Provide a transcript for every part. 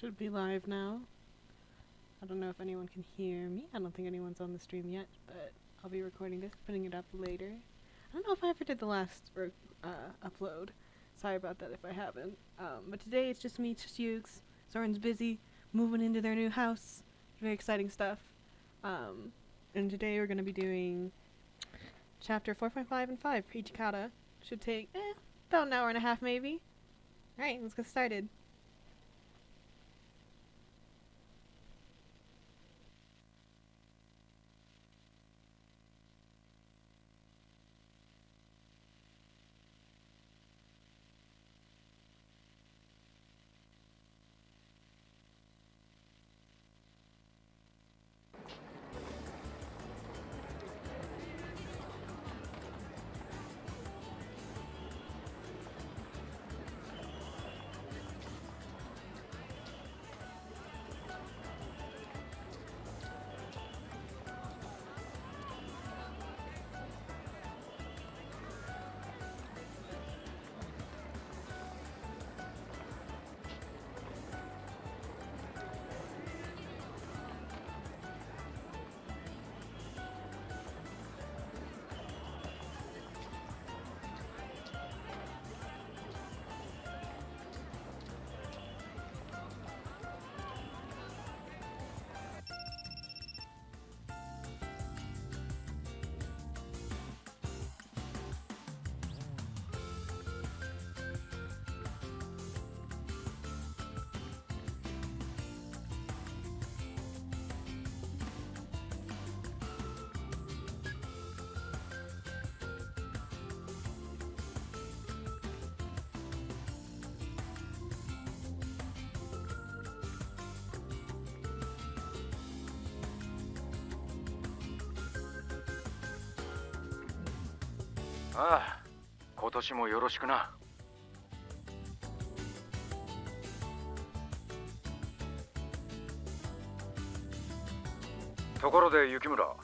Should be live now. I don't know if anyone can hear me. I don't think anyone's on the stream yet, but I'll be recording this, putting it up later. I don't know if I ever did the last upload. Sorry about that if I haven't. But today it's just me, TOSHIZOU. Soren's busy moving into their new house. Very exciting stuff. And today we're going to be doing chapter 4.5 and 5, Hijikata. Should take about an hour and a half maybe. Alright, let's get started.ああ、今年もよろしくな。ところで雪村、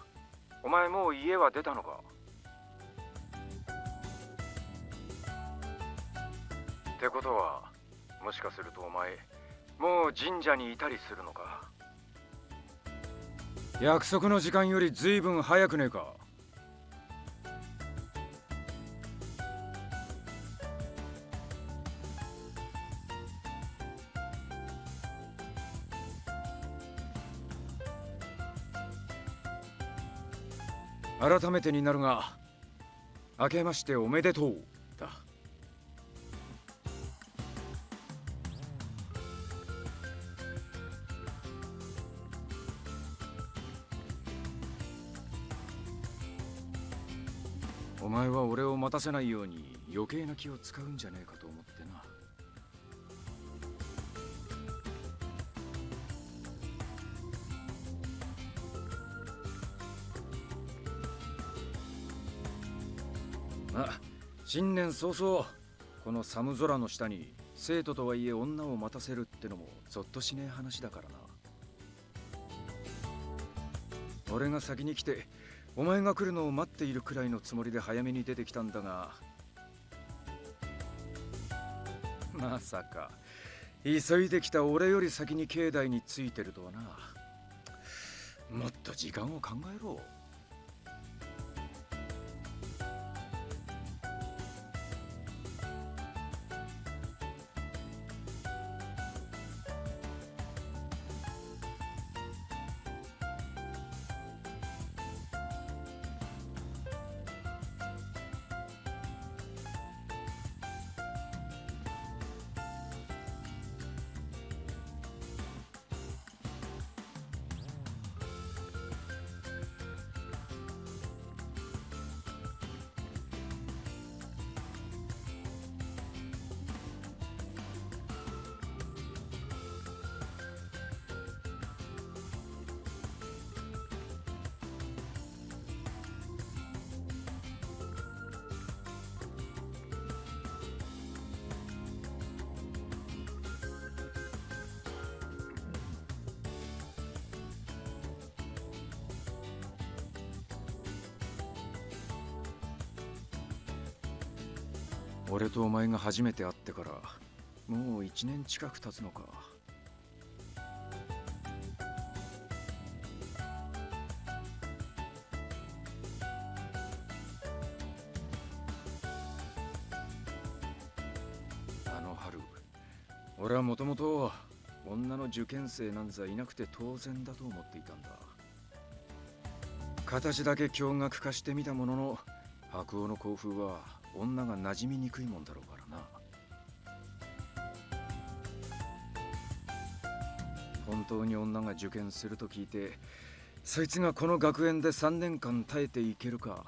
お前もう家は出たのか？ってことは、もしかするとお前もう神社にいたりするのか？約束の時間よりずいぶん早くねえか？改めてになるが、明けましておめでとうだ。お前は俺を待たせないように余計な気を使うんじゃねえかと思ってな。新年早々この寒空の下に生徒とはいえ女を待たせるってのもゾッとしねえ話だからな。俺が先に来てお前が来るのを待っているくらいのつもりで早めに出てきたんだが、まさか急いできた俺より先に境内に着いてるとはな。もっと時間を考えろ。俺とお前が初めて会ってからもう1年近く経つのか。俺はもともと女の受験生なんざいなくて当然だと思っていたんだ。形だけ驚愕化してみたものの、白鸚の校風は女が馴染みにくいもんだろうからな。本当に女が受験すると聞いて、そいつがこの学園で3年間耐えていけるか。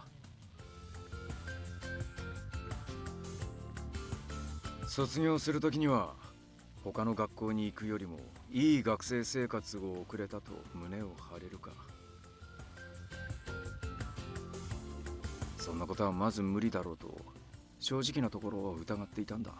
卒業するときには他の学校に行くよりもいい学生生活を送れたと胸を張れるか。そんなことはまず無理だろうと正直なところを疑っていたんだ。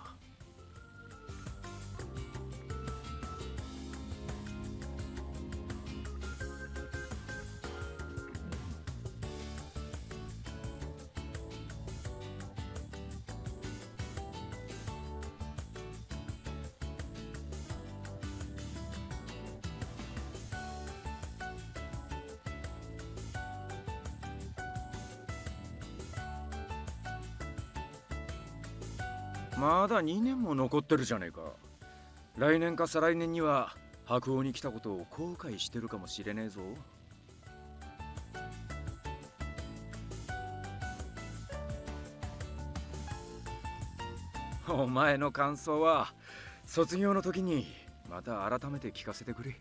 まだ2年も残ってるじゃねえか。来年か再来年には白鸚に来たことを後悔してるかもしれねえぞ。お前の感想は卒業の時にまた改めて聞かせてくれ。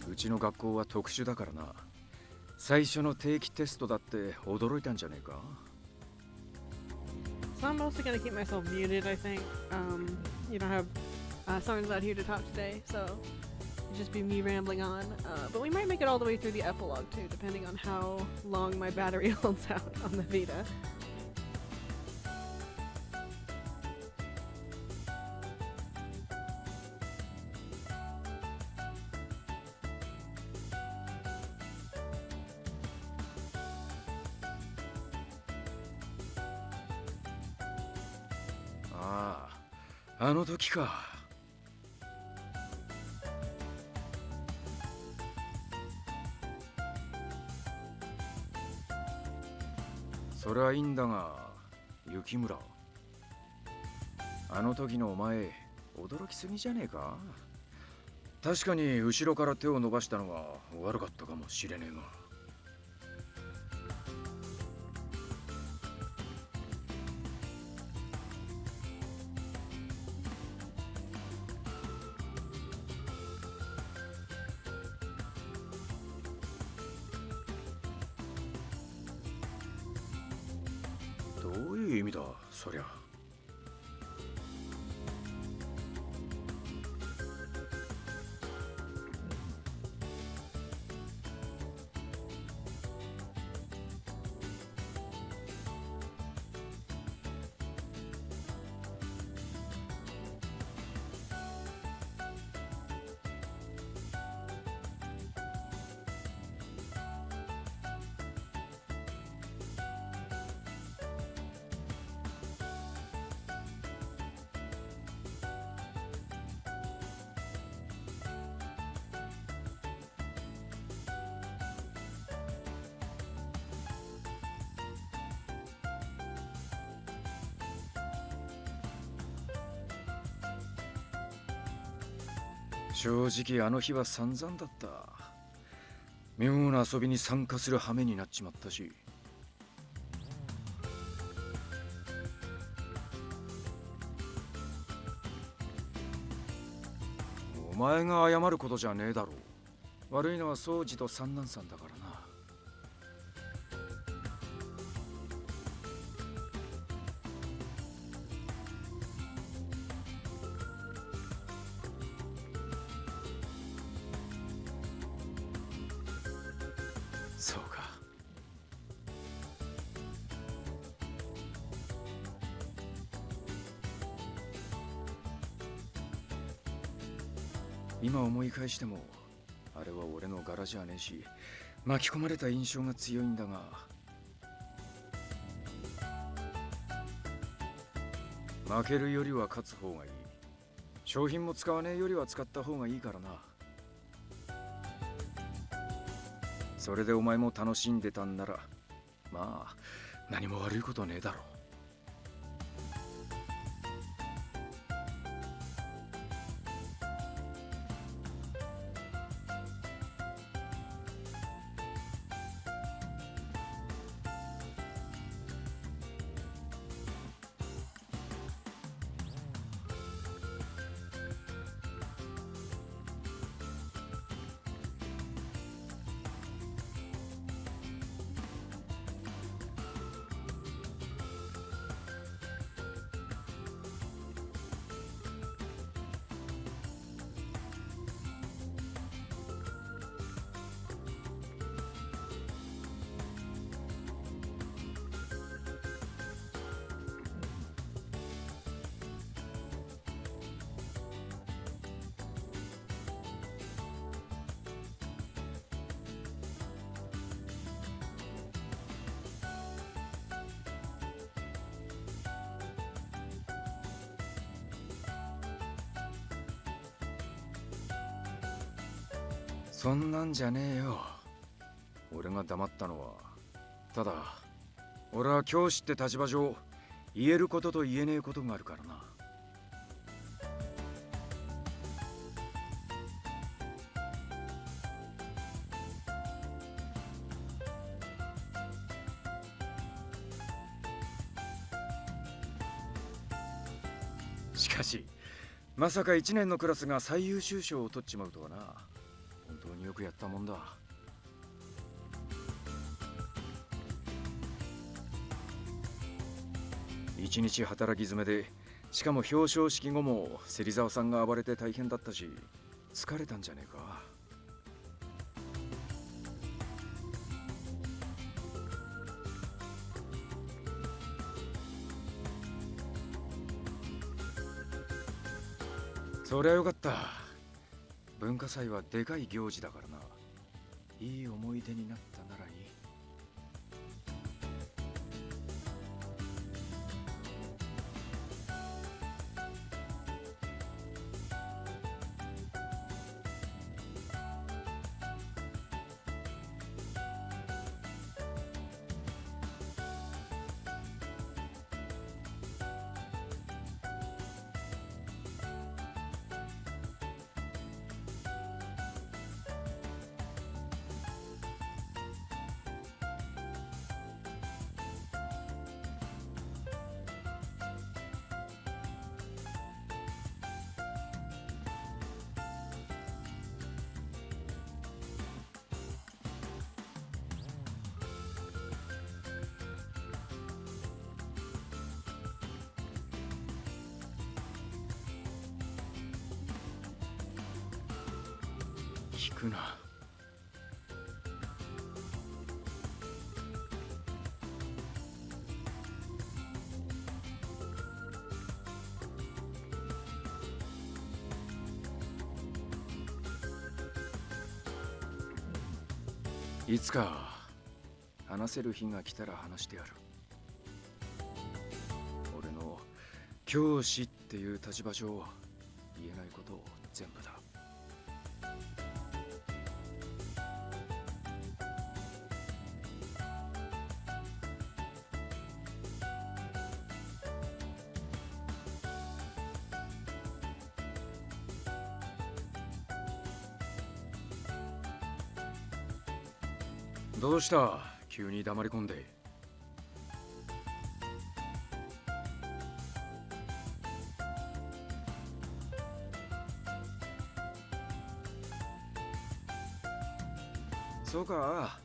うちの学校は特殊だからな。最初の定期テストだって驚いたんじゃねえか。 So I'm mostly gonna keep myself muted, I think. You don't have someone's out here to talk today, so it'll just be me rambling on. But we might make it all the way through the epilogue too, depending on how long my battery holds out on the Vita.ああ、あの時か。それはいいんだが、雪村。あの時のお前、驚きすぎじゃねえか。確かに後ろから手を伸ばしたのは悪かったかもしれねえが。どういう意味だ、そりゃ。正直あの日は散々だった。妙な遊びに参加する羽目になっちまったし。お前が謝ることじゃねえだろう。悪いのは宗次と三男さんだからな。そうか。今思い返してもあれは俺の柄じゃねえし、巻き込まれた印象が強いんだが。負けるよりは勝つ方がいい。商品も使わねえよりは使った方がいいからな。それでお前も楽しんでたんなら、まあ何も悪いことねえだろう。そんなんじゃねえよ。俺が黙ったのは、ただ俺は教師って立場上言えることと言えねえことがあるからな。しかしまさか1年のクラスが最優秀賞を取っちまうとはな。本当によくやったもんだ。一日働き詰めで、しかも表彰式後も芹沢さんが暴れて大変だったし、疲れたんじゃねえか。そりゃよかった。文化祭はでかい行事だからな。いい思い出になったならいい。聞くな。いつか話せる日が来たら話してやる。俺の教師っていう立場上言えないことを全部だ。どうした急に黙り込んで。そうか。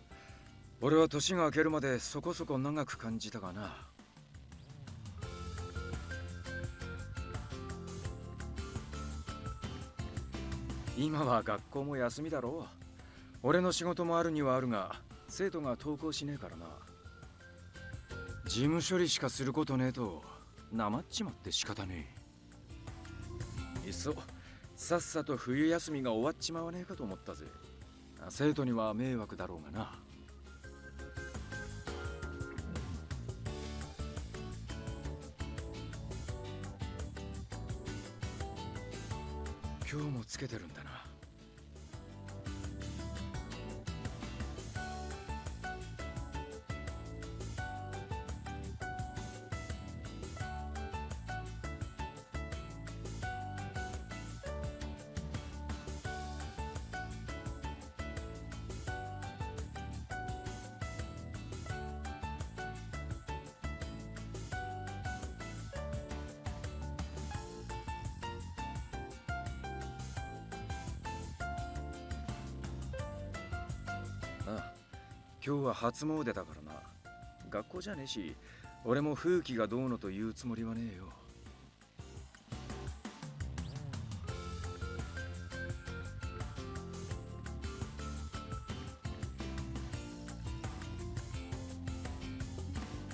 俺は年が明けるまでそこそこ長く感じたがな。今は学校も休みだろう。俺の仕事もあるにはあるが、生徒が登校しねえからな。事務処理しかすることねえとなまっちまって仕方ねえ。いっそさっさと冬休みが終わっちまわねえかと思ったぜ。生徒には迷惑だろうがな。今日もつけてるんだな。今日は初詣だからな。学校じゃねえし、俺も風紀がどうのと言うつもりはねえよ。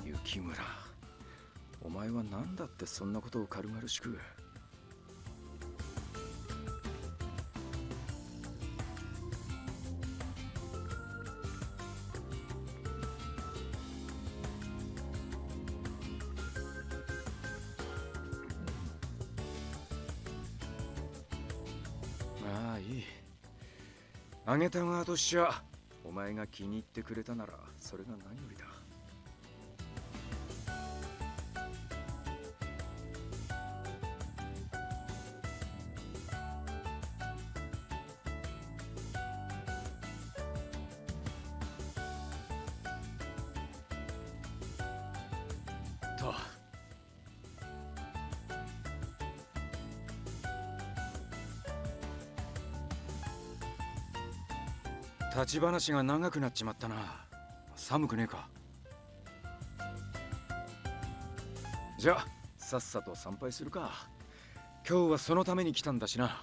雪村、お前は何だってそんなことを軽々しく。まあいい。あげた側としちゃ、お前が気に入ってくれたならそれが何よりだ。と立ち話が長くなっちまったな。寒くねえか。じゃあさっさと参拝するか。今日はそのために来たんだしな。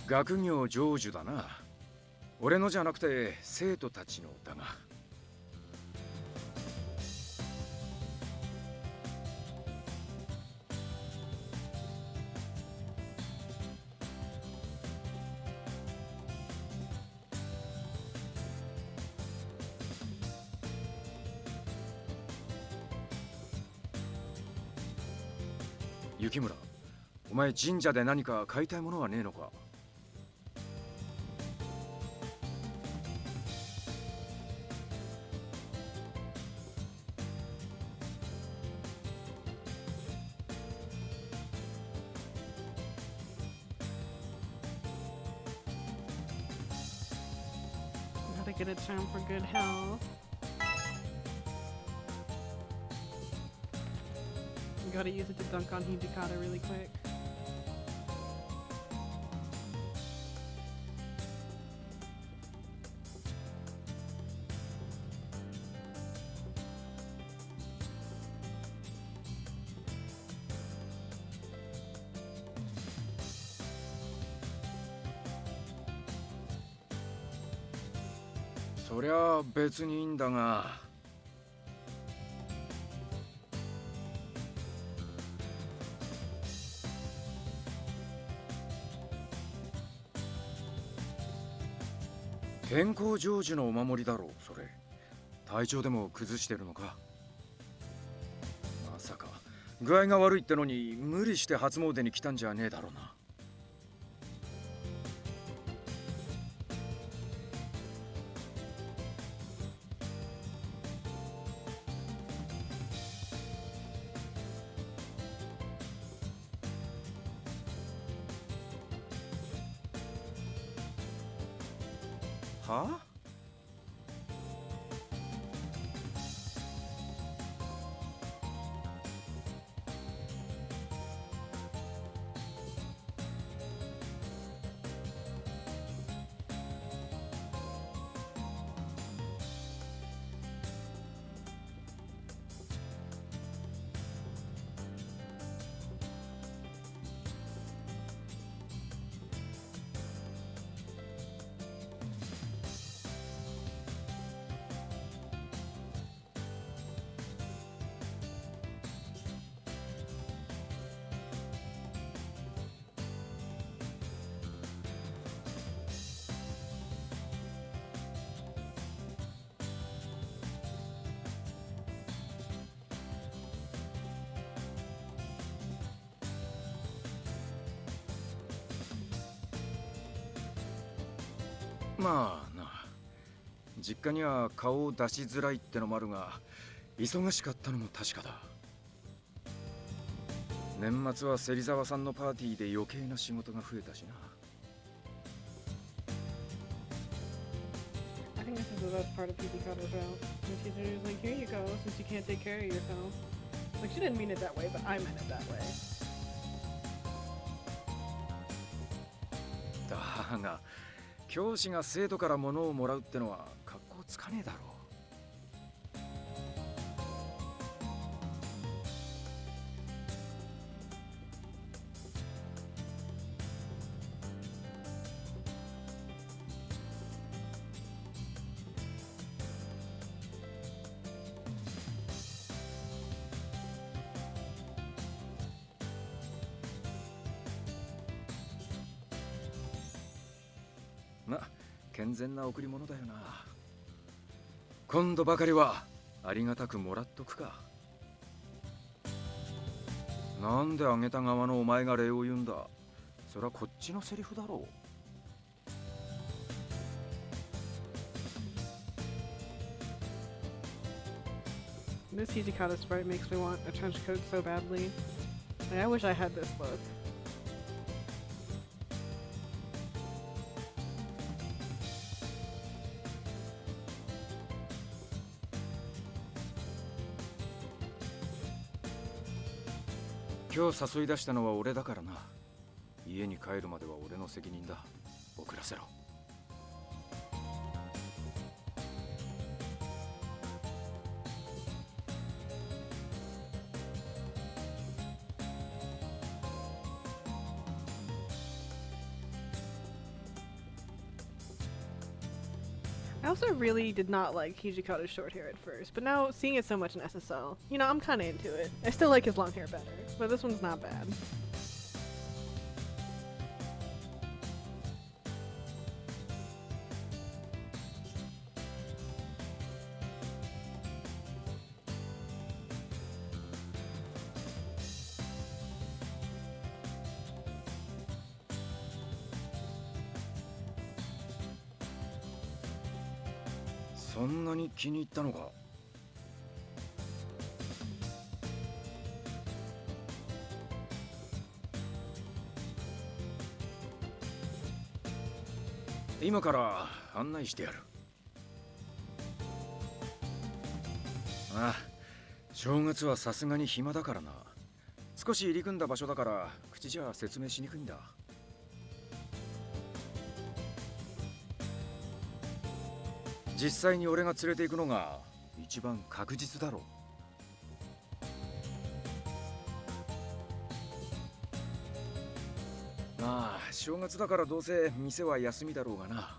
学業成就だな。俺のじゃなくて生徒たちのだが。雪村、お前神社で何か買いたいものはねえのか。Gotta get a charm for good health. Gotta use it to dunk on Hijikata really quick. そりゃ別にいいんだが。健康成就のお守りだろう、それ。体調でも崩してるのか。まさか具合が悪いってのに無理して初詣に来たんじゃねえだろうな。はあ？まあな、実家には顔を出しづらいってのもあるが、忙しかったのも確かだ。年末は芹沢さんのパーティーで余計な仕事が増えたしな。I think this is the best part of Hijikata's route. The teacher is like, here you go, since you can't take care of yourself. Like, she didn't mean it that way, but I meant it that way. だが、教師が生徒から物をもらうってのは格好つかねえだろう。ま、健全な贈り物だよな。今度ばかりはありがたくもらっとくか。なんであげた側のお前が礼を言うんだ。それはこっちのセリフだろう。This Hijikata sprite makes me want a trench coat so badly. Like, I wish I had this look.今日誘い出したのは俺だからな。家に帰るまでは俺の責任だ。遅らせろ。I also really did not like Hijikata's short hair at first, but now seeing it so much in SSL, you know, I'm kind of into it. I still like his long hair better, but this one's not bad.そんなに気に入ったのか。今から案内してやる。ああ、正月はさすがに暇だからな。少し入り組んだ場所だから口じゃ説明しにくいんだ。実際に俺が連れて行くのが一番確実だろう。まあ正月だからどうせ店は休みだろうがな。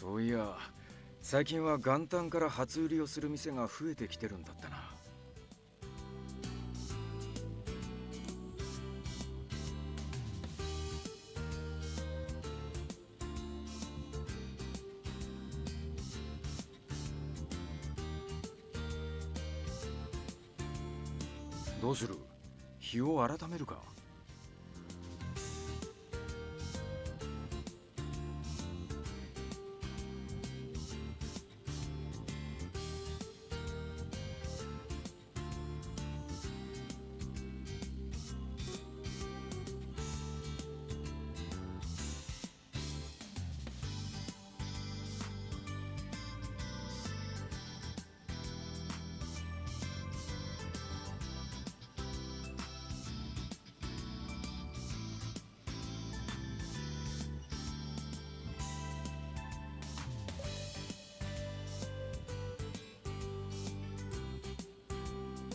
そういや、最近は元旦から初売りをする店が増えてきてるんだったな。どうする？日を改めるか？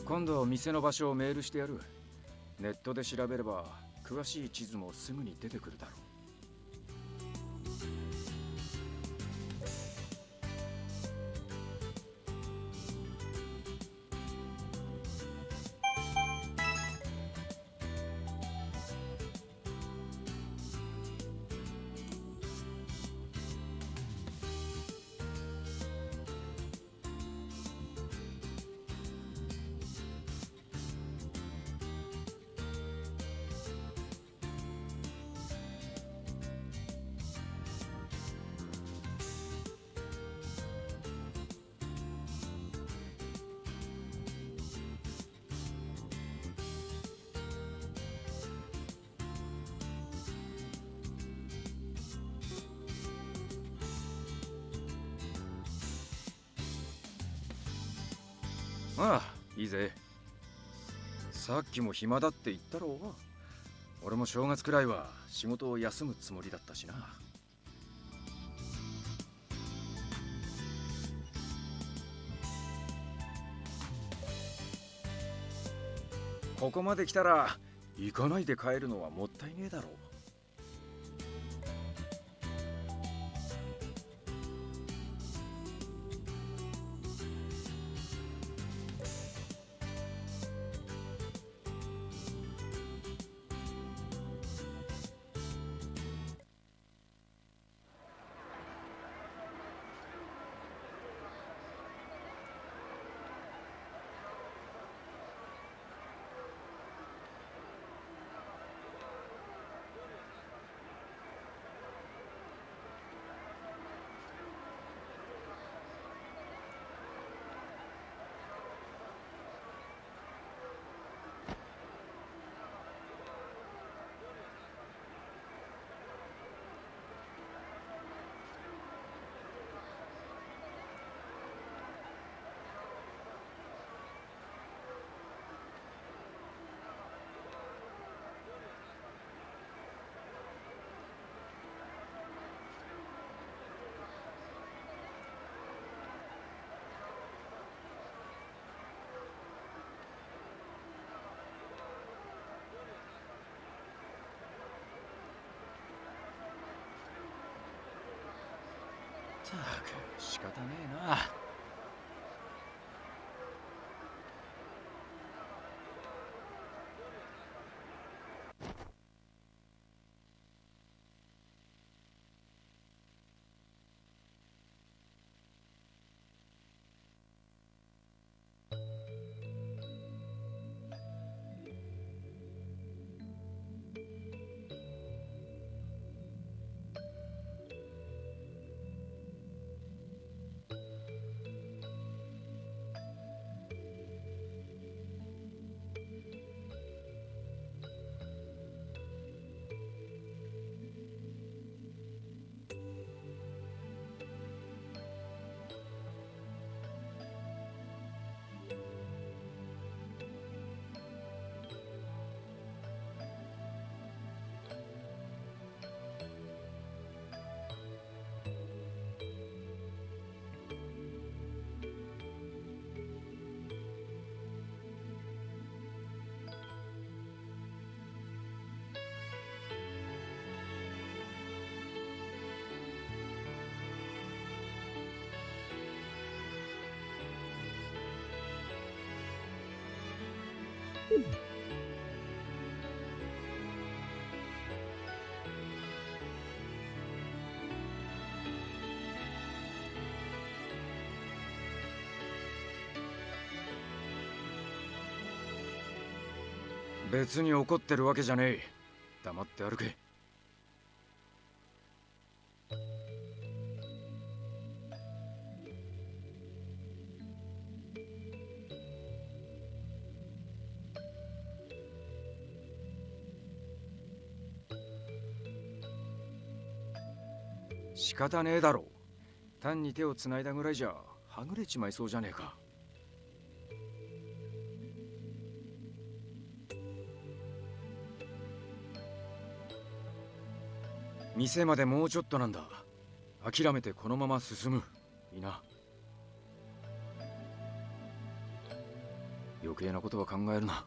今度店の場所をメールしてやる。ネットで調べれば詳しい地図もすぐに出てくるだろう。ああ、いいぜ。さっきも暇だって言ったろう。俺も正月くらいは仕事を休むつもりだったしな。ここまで来たら行かないで帰るのはもったいねえだろう。ったく仕方ねえな。別に怒ってるわけじゃねえ。黙って歩け。仕方ねえだろ。単に手をつないだぐらいじゃはぐれちまいそうじゃねえか。店までもうちょっとなんだ。諦めてこのまま進む。いいな。余計なことは考えるな。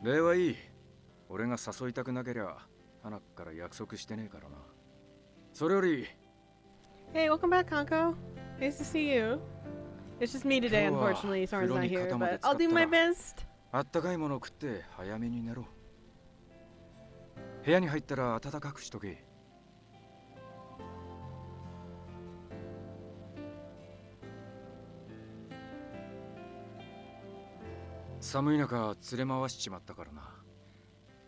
礼はいい。俺が誘いたくなけりゃ花から約束してねえからな。それより Hey, welcome back, Kanko. Nice to see you. It's just me today, unfortunately. Soren's not here, but I'll do my best. あったかいものを食って早めに寝ろ。部屋に入ったら暖かくしとけ。寒い中連れ回しちまったからな。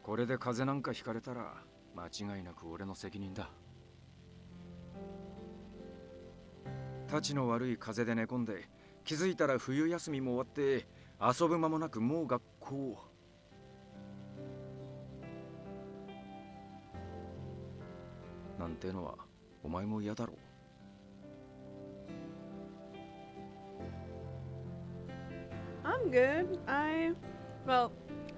これで風邪なんかひかれたら間違いなく俺の責任だ。たちの悪い風邪で寝込んで気づいたら冬休みも終わって遊ぶ間もなくもう学校。なんてのはお前も嫌だろう。I'm good. Well,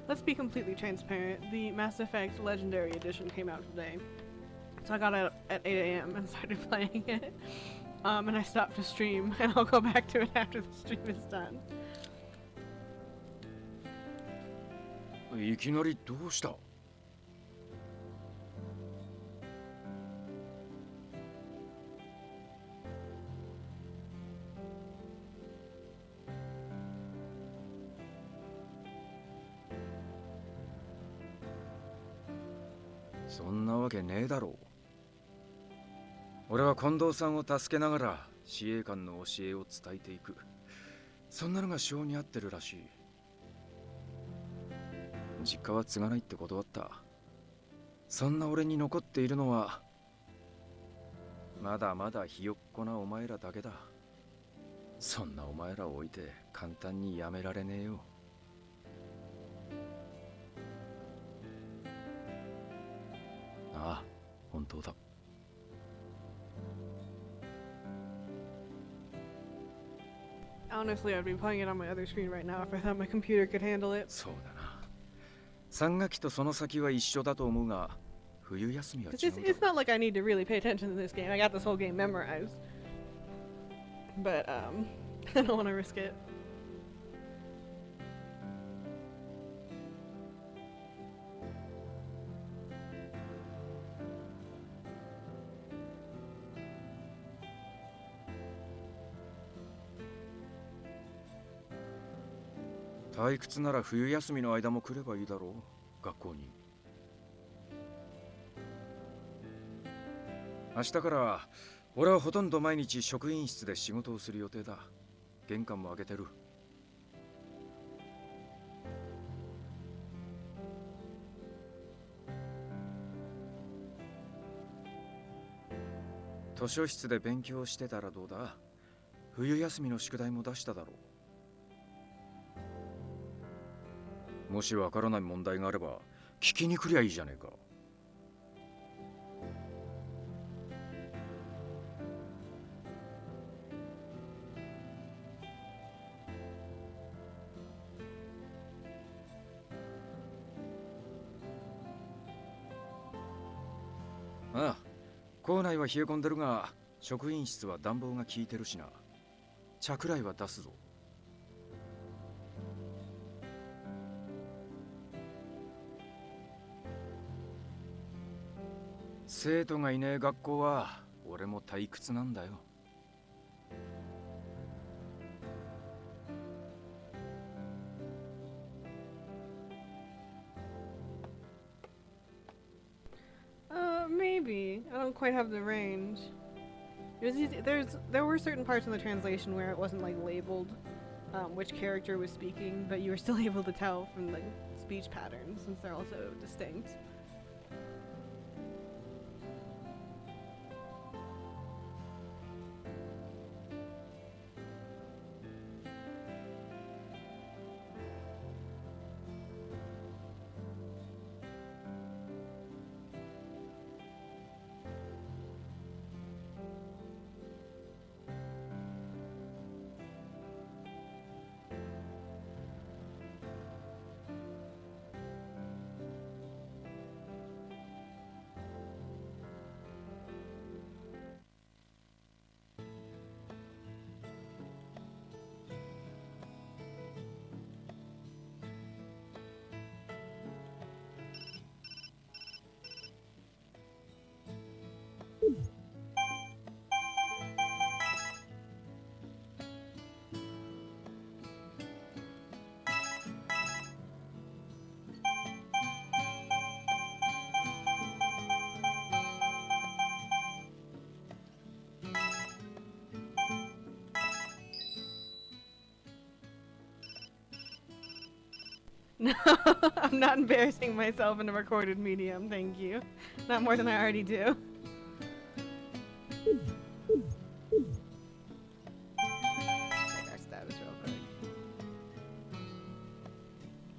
let's be completely transparent. The Mass Effect Legendary Edition came out today. So I got it at 8 a.m. and started playing it. And I stopped to stream, and I'll go back to it after the stream is done. いきなりどうした？そんなわけねえだろう。俺は近藤さんを助けながら司令官の教えを伝えていく。そんなのが性に合ってるらしい。実家は継がないって断った。そんな俺に残っているのはまだまだひよっこなお前らだけだ。そんなお前らを置いて簡単にやめられねえよ。ああ、本当だ。Honestly, I'd be playing it on my other screen right now if I thought my computer could handle it. そうだな。3学期とその先は一緒だと思うが、冬休みは違うだろう。It's not like I need to really pay attention to this game. I got this whole game memorized. But, I don't want to risk it. 退屈なら冬休みの間も来ればいいだろう、学校に。明日から俺はほとんど毎日職員室で仕事をする予定だ。玄関も開けてる。図書室で勉強してたらどうだ。冬休みの宿題も出しただろう。もしわからない問題があれば聞きに来りゃいいじゃねえか。ああ、校内は冷え込んでるが職員室は暖房が効いてるしな。茶くらいは出すぞ。生徒がいねえ学校は俺も退屈なんだよ。Maybe. I don't quite have the range. It was easy. There were certain parts in the translation where it wasn't like labeled which character was speaking, but you were still able to tell from the speech patterns since they're also distinct. No, I'm not embarrassing myself in a recorded medium, thank you. Not more than I already do. Check our status real quick.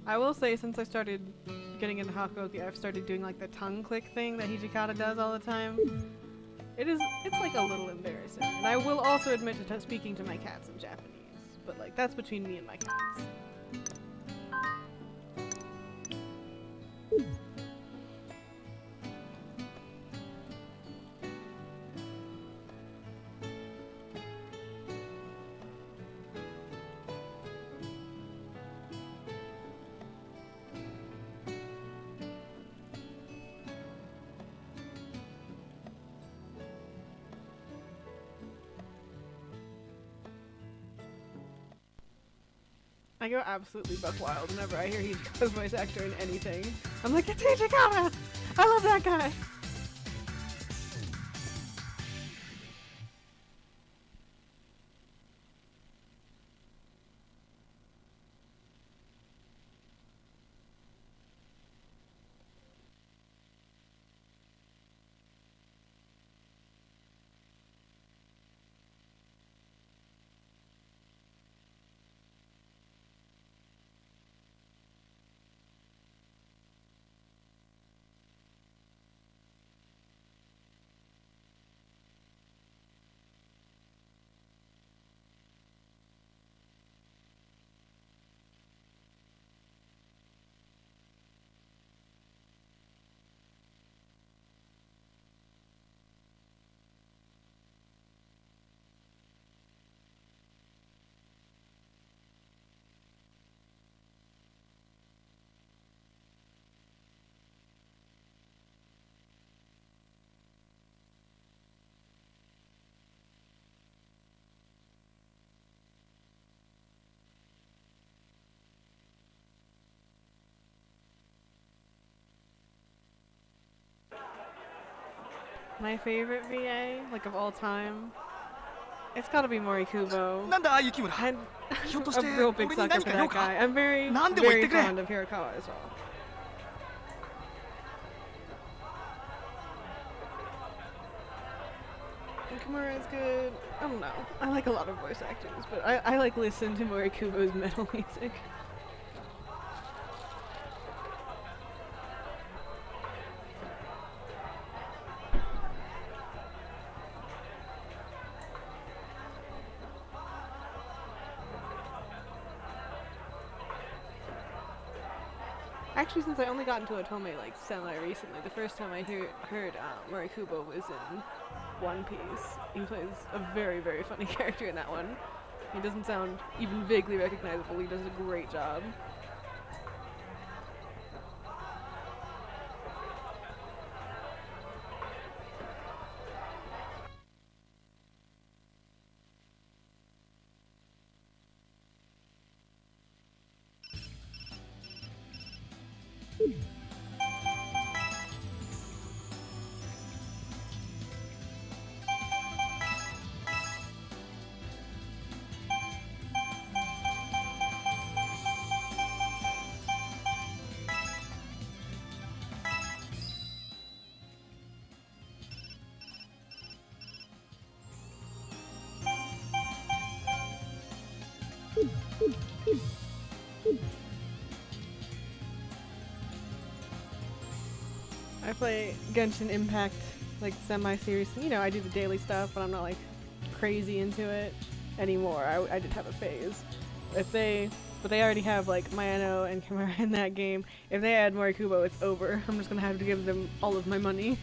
I will say, since I started getting into Hakuoki, I've started doing like the tongue click thing that Hijikata does all the time. It's like a little embarrassing. And I will also admit to speaking to my cats in Japanese, but like that's between me and my cats. I go absolutely buck wild whenever I hear Hijikata's voice actor in anything. I'm like, it's Hijikata! I love that guy! My favorite VA, like of all time, it's gotta be Morikubo. I'm a real big sucker for that guy. I'm very fond of Hirakawa as well. Kimura is good. I don't know. I like a lot of voice actors, but I like listen to Morikubo's metal music. Actually, since I only got into Otome like semi-recently, the first time I heard Morikubo was in One Piece. He plays a very, very funny character in that one. He doesn't sound even vaguely recognizable. He does a great job. I play Genshin Impact like semi-seriously. You know, I do the daily stuff, but I'm not like crazy into it anymore. I did have a phase. But they already have like Mayano and Kimura in that game. If they add Morikubo, it's over. I'm just gonna have to give them all of my money.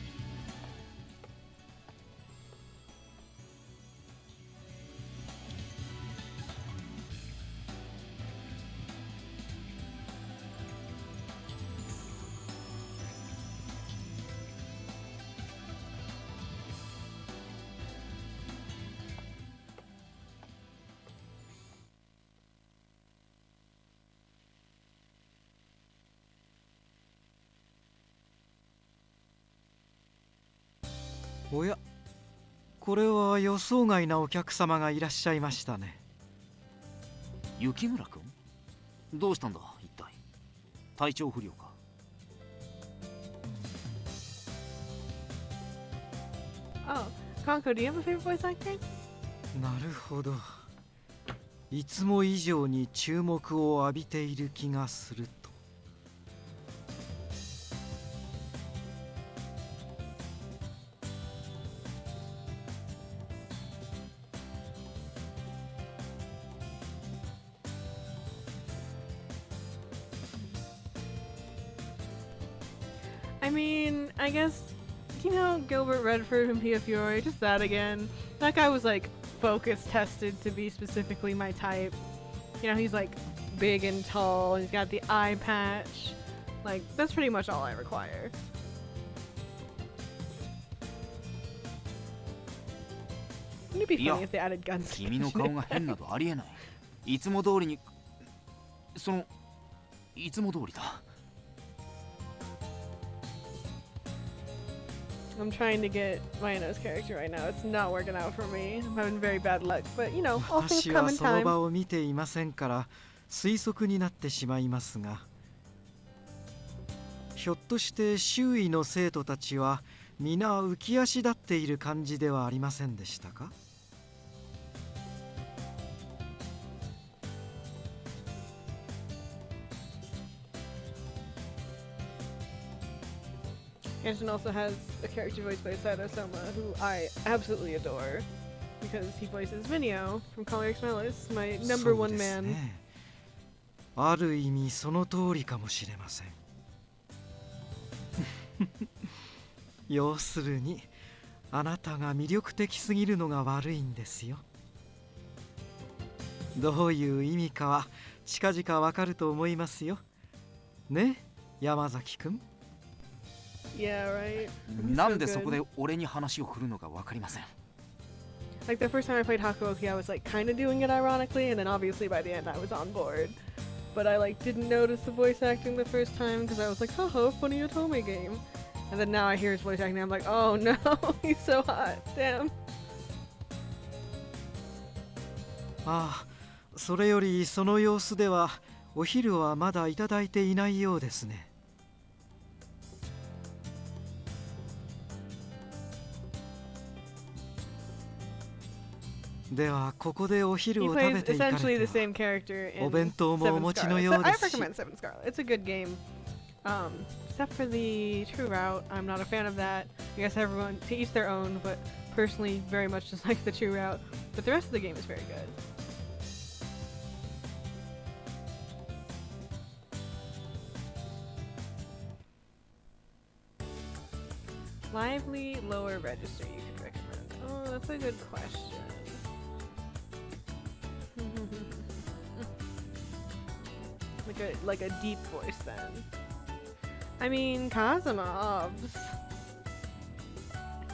おや、これは予想外なお客様がいらっしゃいましたね。雪村君、どうしたんだ一体。体調不良か。Oh, Konko, do you have a favorite voice actor? なるほど。いつも以上に注目を浴びている気がすると。I mean, I guess, you know, Gilbert Redford and Pia Fiore, just that again. That guy was like focus tested to be specifically my type. You know, he's like big and tall, and he's got the eye patch. Like, that's pretty much all I require. Wouldn't it be funny if they added guns to 君の顔が変などありえない。いつも通りに、いつも通りだ。I'm trying to get Mayano's character right now. It's not working out for me. I'm having very bad luck. But, you know, all things 私 come は in その time. 場を見ていませんから推測になってしまいますが、ひょっとして周囲の生徒たちは皆浮き足立っている感じではありませんでしたか？ Genshin also has a character voiced by Sato Soma, who I absolutely adore, because he voices Minio from Color X Melis, my number one man. そうですね。ある意味その通りかもしれません。要するにあなたが魅力的すぎるのが悪いんですよ。どういう意味かは近々わかると思いますよ。ね、山崎くん。Yeah, right? なんでそこで俺に話を振るのかわかりません。 Like, the first time I played Hakuoki, I was like kind of doing it ironically, and then obviously by the end I was on board. But I like didn't notice the voice acting the first time because I was like, haha, funny Otome game. And then now I hear his voice acting, I'm like, oh no, he's so hot, damn. ああ、それよりその様子ではお昼はまだいただいていないようですね。ではここでお He 昼を食 plays べていかれ essentially the ては same character in お弁当もお Seven 持ちの Scarlet. よ So うで I すし recommend Seven Scarlet. It's a good game. Except for the true route, I'm not a fan of that. I guess everyone to each their own, but personally very much dislike the true route. But the rest of the game is very good. Lively lower register you could recommend. Oh, that's a good question. like a deep voice then. I mean, Kazama obs.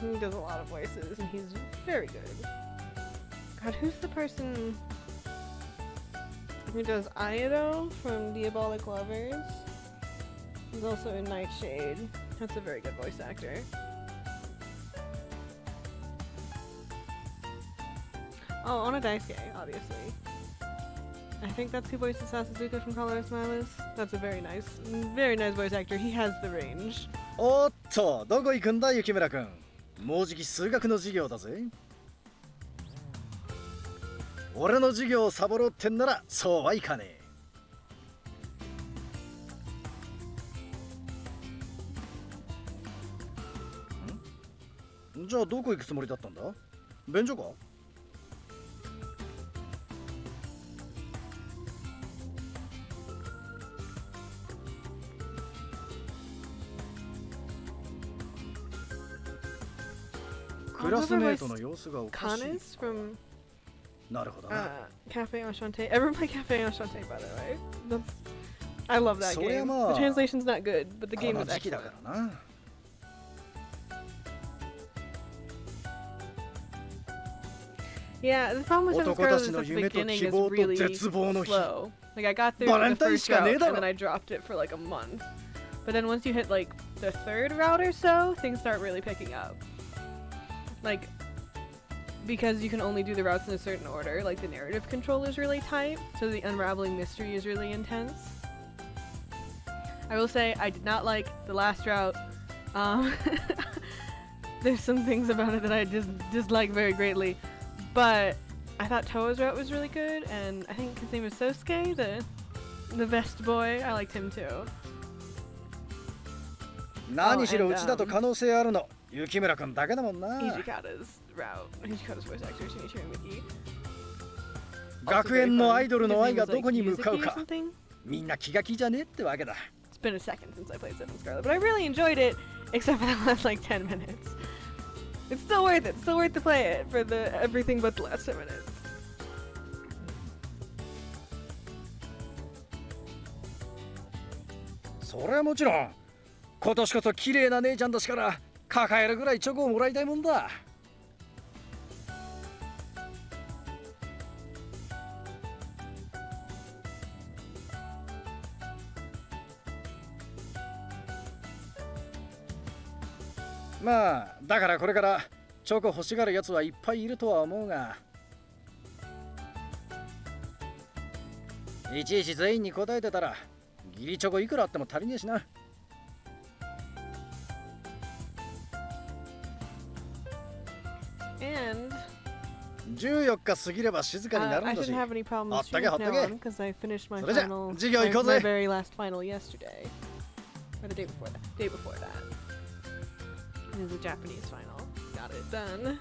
He does a lot of voices and he's very good. God, who's the person who does Aido from Diabolic Lovers? He's also in Nightshade. That's a very good voice actor. Oh, Ona Daisuke, obviously. I think that's who voices Sasuzuka from Color Smiles. That's a very nice voice actor. He has the range. おっと、どこ行くんだ雪村くん。もうじき数学の授業だぜ。俺の授業をサボろうってんならそうはいかねえ。じゃあどこ行くつもりだったんだ？便所か？クラスメートの様子がおかしい。 Kanes from なるほどな。 Cafe Enchanté. Everyone play Cafe Enchanté, by the way. I love that そりゃ game. まあ The translation's not good, but the こ game の is 時期だ excellent. からな。Yeah, the problem with Seven 男た Scarlet ち is の that the 夢と beginning 希 is 望と really 絶望の日。 slow. Like I got through the Valentine first しかねえ route だ and ろ。 then I dropped it for like a month. But then once you hit like the third route or so, things start really picking up. Like, because you can only do the routes in a certain order, like the narrative control is really tight, so the unraveling mystery is really intense. I will say I did not like the last route. There's some things about it that I just dislike very greatly, but I thought Toa's route was really good, and I think his name is Sosuke, the best boy. I liked him too. 何しろうちだと可能性あるの。雪村くんだけだもんな。 Hijikata's route. Hijikata's voice actor, Shinichiro Miki. 学園のアイドルの愛がどこに向かう Yuzuki or か。 something? みんな気が気じゃねえってわけだ。 It's been a second since I played Seven Scarlet, but I really enjoyed it, except for the last like 10 minutes. It's still worth it. It's still worth to play it for the everything but the last 10 minutes. それはもちろん。今年こそ綺麗な姉ちゃんたちから抱えるぐらいチョコをもらいたいもんだ。まあだからこれからチョコ欲しがるやつはいっぱいいるとは思うが、いちいち全員に答えてたらギリチョコいくらあっても足りねえしな。And 14日過ぎれば静かになる I んだし。 shouldn't have any problems あったけ streaming あった now け。 on because I finished my それじゃ final, 授業行こう my ぜ。 very last final yesterday, or the day before that. Day before that. It was a Japanese final. Got it done.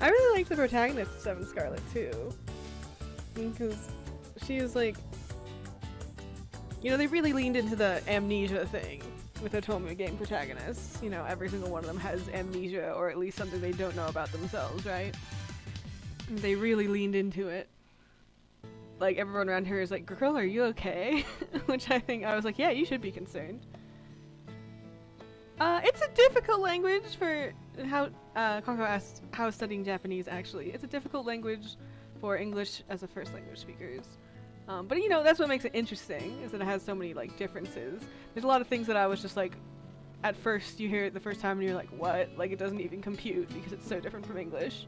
I really like the protagonist of Seven Scarlet too, because she is like, you know, they really leaned into the amnesia thing with Otome game protagonists. You know, every single one of them has amnesia, or at least something they don't know about themselves, right? They really leaned into it. Like, everyone around here is like, girl, are you okay? Which I was like, yeah, you should be concerned. It's a difficult language for how, Kongo asked how studying Japanese actually. It's a difficult language for English as a first language speakers. But you know, that's what makes it interesting, is that it has so many like differences. There's a lot of things that I was just like at first you hear it the first time and you're like, what? Like, it doesn't even compute because it's so different from English.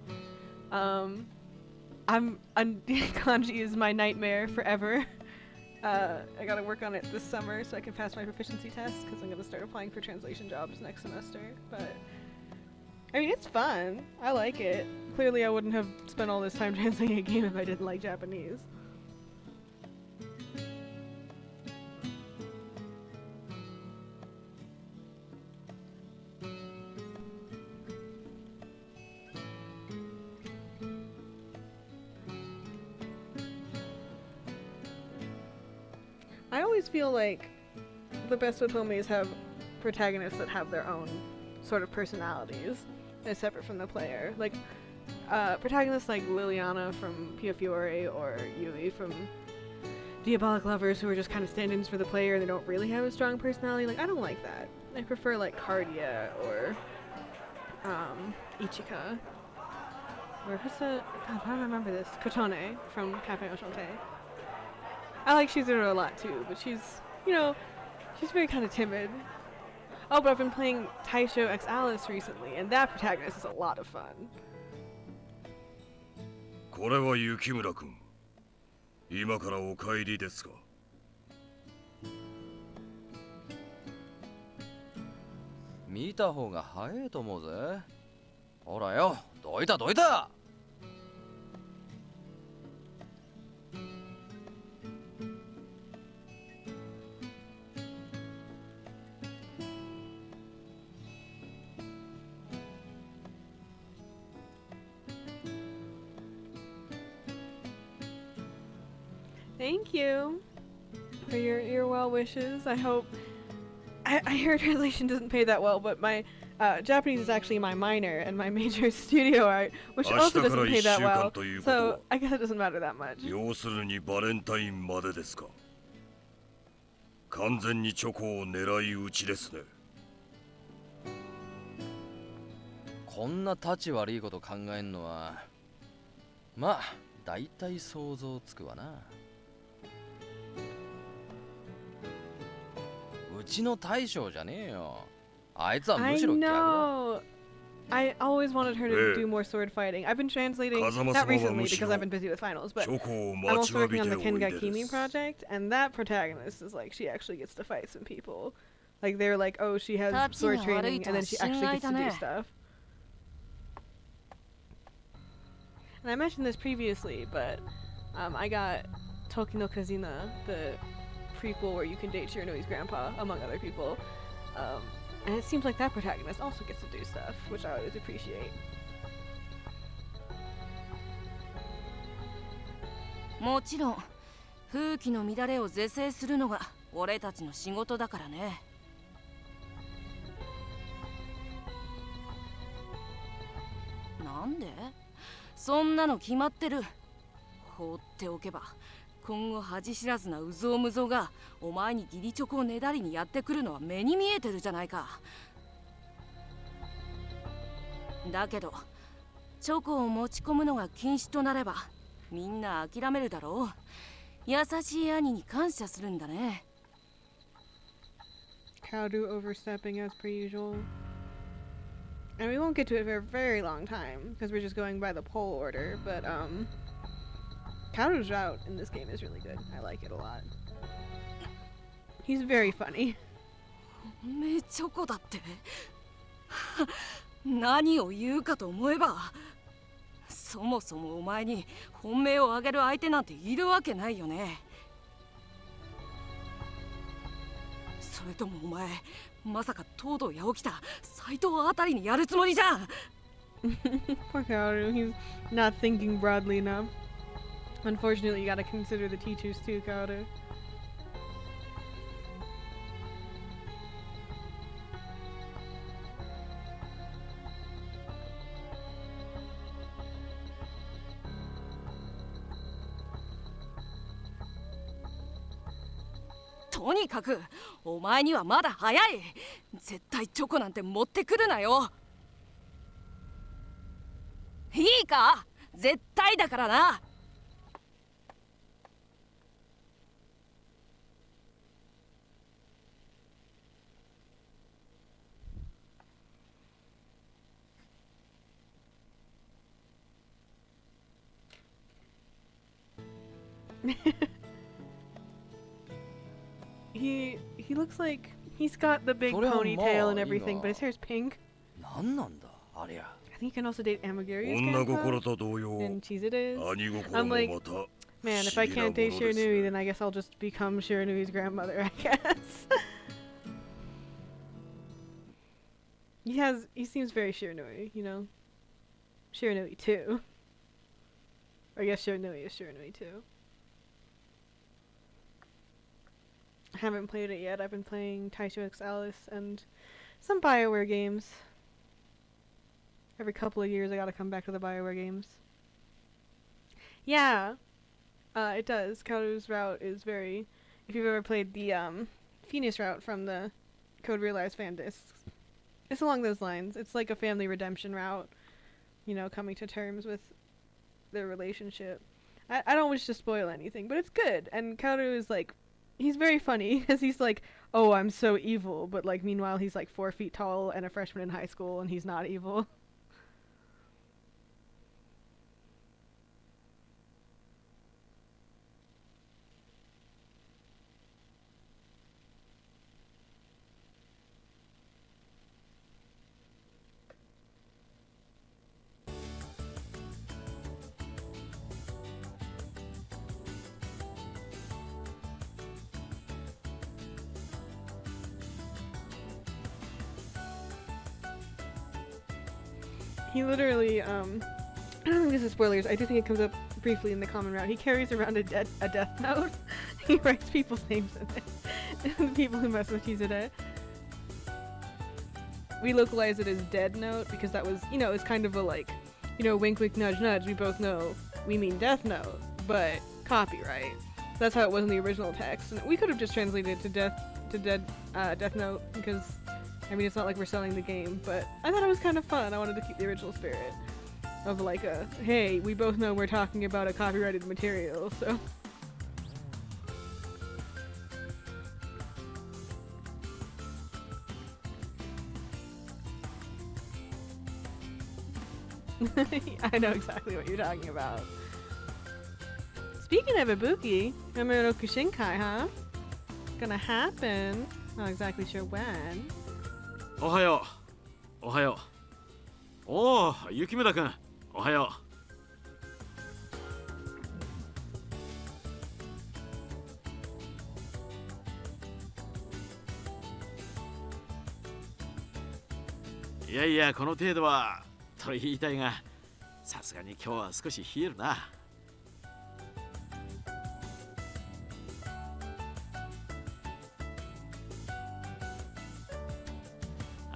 Kanji is my nightmare forever. I gotta work on it this summer so I can pass my proficiency test because I'm gonna start applying for translation jobs next semester. But I mean, it's fun. I like it. Clearly, I wouldn't have spent all this time translating a game if I didn't like Japanese. I always feel like the best Otomes have protagonists that have their own sort of personalities as separate from the player. Like, protagonists like Liliana from Pia Fiore or Yui from Diabolic Lovers who are just kind of stand-ins for the player and they don't really have a strong personality. Like, I don't like that. I prefer like Cardia or Ichika. Or who's the... God, how do I remember this? Kotone from Cafe Oshante. I like Shizuru a lot too, but she's, you know, she's very kind of timid. Oh, but I've been playing Taisho X Alice recently, and that protagonist is a lot of fun. これは雪村君。今からお帰りですか。見た方が早いと思うぜ。ほらよ、どいたどいた。Thank you for your well wishes. I hope. I hear translation doesn't pay that well, but my Japanese is actually my minor, and my major is studio art, which also doesn't pay that well. So I guess it doesn't matter that much. 要するにバレンタインまでですか。完全にチョコを狙い撃ちですね。こんな立ち悪いこと考えんのは、まあだいたい想像つくわな。うちの大将じゃねえよ。あいつはむしろ逆だ。I always wanted her to do more sword fighting. I've been translating, not recently because I've been busy with finals, but I'm also working on the Kengakimi project, and that protagonist is like, she actually gets to fight some people. Like, they're like, oh, she has sword training, and then she actually gets to do stuff. And I mentioned this previously, but I got Toki no Kazina, the prequel where you can date Shiranoi's grandpa, among other people. And it seems like that protagonist also gets to do stuff, which I always appreciate. もちろん、風紀の乱れを是正するのが俺たちの仕事だからね。なんで？そんなの決まってる。放っておけば。今後恥知らずなうぞうむぞうがお前に義理チョコをねだりにやってくるのは目に見えてるじゃないか。だけどチョコを持ち込むのが禁止となればみんな諦めるだろう。優しい兄に感謝するんだね。Kaoru overstepping as per usual. And we won't get to it for a very long time because we're just going by the poll order, but Kaoru's route in this game is really good. I like it a lot. He's very funny. めチョコだって。何を言うかと思えば、そもそもお前に本命をあげる相手なんているわけないよね。それともお前、まさか東堂や起きた斎藤あたりにやるつもりじゃん。Poor Kaoru, he's not thinking broadly enough. Unfortunately, you gotta consider the teachers too, Kaoru. "とにかくお前にはまだ早い。絶対チョコなんて持ってくるなよ。いいか？絶対だからな。He looks like he's got the big それはまあ ponytail and everything, いいが。 but his hair's pink. なんなんだありゃ。 I think he can also date Amagiri's 女 grandpa 心と同様 and Chizada's. 兄心 I'm も like, また man, if I can't date 不思議なものですね。 Shiranui, then I guess I'll just become Shiranui's grandmother, I guess. He seems very Shiranui, you know? Shiranui too. Or I guess Shiranui is Shiranui too. I haven't played it yet. I've been playing Taisho X Alice and some BioWare games. Every couple of years I gotta come back to the BioWare games. Yeah, it does. Kaoru's route is very... If you've ever played the Phoenix route from the Code Realized fan discs, it's along those lines. It's like a family redemption route, you know, coming to terms with their relationship. I don't wish to spoil anything, but it's good. And Kaoru is like, he's very funny, because he's like, oh, I'm so evil, but like meanwhile he's like 4 feet tall and a freshman in high school and he's not evil. He literally, I don't think this is spoilers, I do think it comes up briefly in the common route. He carries around a death note. He writes people's names in it. And the people who mess with Chizure. We localize it as dead note because that was, you know, it's kind of a like, you know, wink wink nudge nudge, we both know we mean death note, but copyright. That's how it was in the original text. And we could have just translated it to death note because I mean, it's not like we're selling the game, but I thought it was kind of fun. I wanted to keep the original spirit of like a, hey, we both know we're talking about a copyrighted material, so. I know exactly what you're talking about. Speaking of Ibuki, Mamoru Kushinkai, huh? Gonna happen. Not exactly sure when. おはよう。おはよう。おお、雪村くん。おはよう。いやいや、この程度はと言いたいが、さすがに今日は少し冷えるな。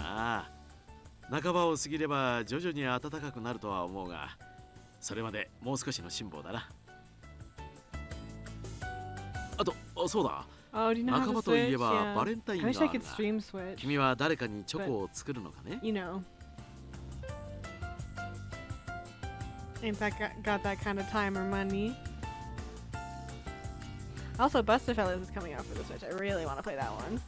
ああ、半ばを過ぎれば徐々に暖かくなるとは思うが、それまでもう少しの辛抱だな。あと、そうだ。 Oh, do you know how 仲 to 間といえ switch? ば Yeah. バレンタイン I が wish あ I る could が、 stream switch. 君は誰かにチョコを作るのかね？ You know. In fact, got that kind of time or money. Also, Buster Fellas is coming out for the Switch. I really want to play that one.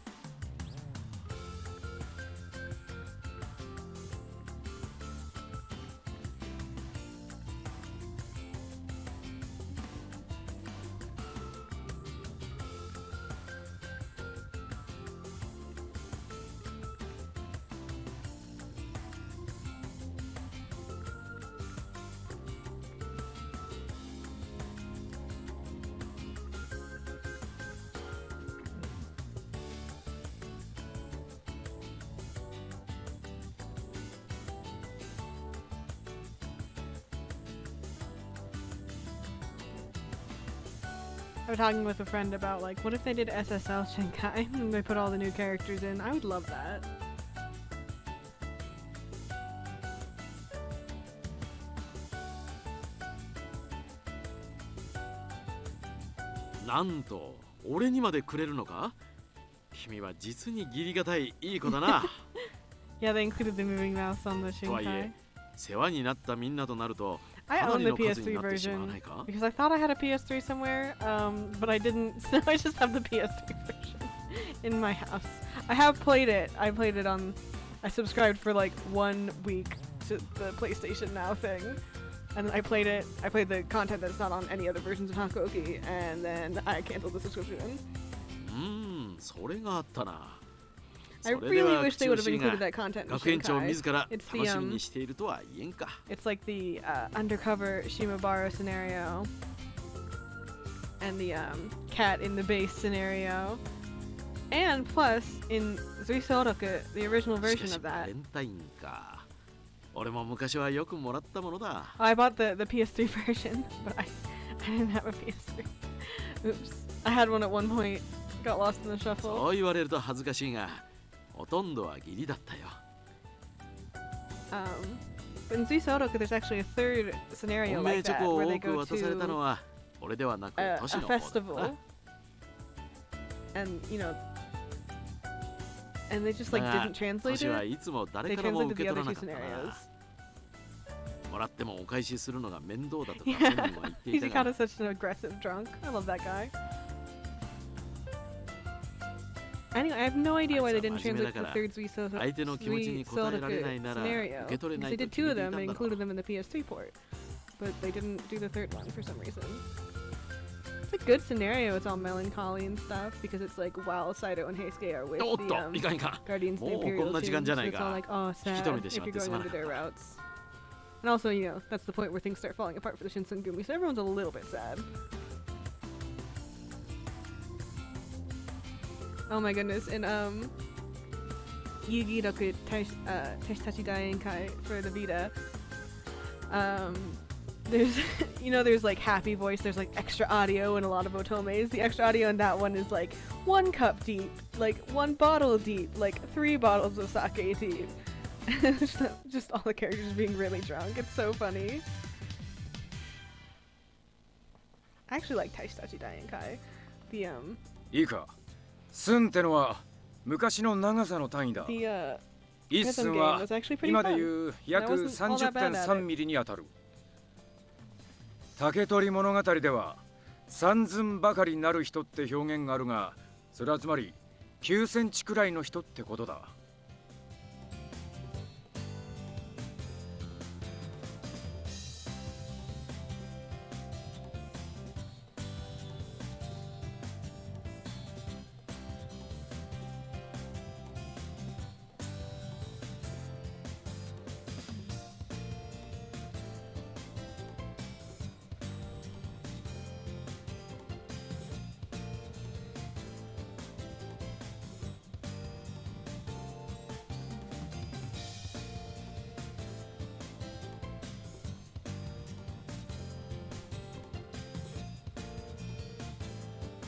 I was talking with a friend about like, what if they did SSL Shinkai and they put all the new characters in? I would love that. Nanto, 俺にまでくれるのか？君は実に義理がたいいい子だな。 Yeah, they included the moving mouse on the とはい Shinkai. え、世話になったみんなとなると、 I かな own り the の数に PS3 なってしまわ version ないか？ because I thought I had a PS3 somewhere, but I didn't, so I just have the PS3 version in my house. I have played it. I played it on, I subscribed for like 1 week to the PlayStation Now thing, and I played it. I played the content that's not on any other versions of Hakuoki, and then I canceled the subscription. それがあったな。 I really wish they would have included that content in 学園長 Shinkai. 自ら It's the 楽しみにしているとは言えんか。 it's like the undercover Shimabara scenario, and the cat in the base scenario, and plus in Zuisoroku, the original しか version し of バ that. レンタインか。俺も昔はよくもらったものだ。 I bought the PS3 version, but I didn't have a PS3. Oops. I had one at one point. Got lost in the そ shuffle. う言われると恥ずかしいが、ほとんどは義理だったよ。 But in Zuisoroku, there's actually a third scenario 本 like 命チョ that コを where 多 they く go 渡されたの to は俺ではなく a 都市の方だな。 festival, and you know, and they just like だが didn't translate 都市は it. いつも誰 They からも translated 受 the け取 other ら two なかったな。 scenarios. もらってもお返しするのが面倒だとか Yeah. 本人は言っていたが Hijikata's such an aggressive drunk. I love that guy. Anyway, I have no idea why they didn't translate the third 相手の気持ちに応えられないなら scenario. 受け取れな They いと did 決 two め of ていた them ん and だろ included う。 them in the PS3 port, but they didn't do the third one for some reason. It's a good scenario. It's all melancholy and stuff because it's like while Saito and Heisuke are with おっ the と、いかんいかん。 Guardians of the もうこん Imperial な時間 Tomb, じゃ so ない it's all か。 like, oh, 引き止 sad めてし if まっ you're てす going まな under かっ their た。 routes. And also, you know, that's the point where things start falling apart for the Shinsengumi, so everyone's a little bit sad. Oh my goodness, and Yugi Roku Teishitachi Daenkai for the Vita. There's you know, there's like happy voice, there's like extra audio in a lot of Otomes. The extra audio in that one is like 1 cup deep, like 1 bottle deep, like 3 bottles of sake deep. Just all the characters being really drunk. It's so funny. I actually like Teishitachi Daenkai. The いいか、寸ってのは昔の長さの単位だ。 the 一 Prism 寸 game は was actually pretty 今で fun. いう約 I wasn't all that bad at 30.3 it. ミリに当たる。竹取物語では三寸ばかりなる人って表現があるが、それはつまり9センチくらいの人ってことだ。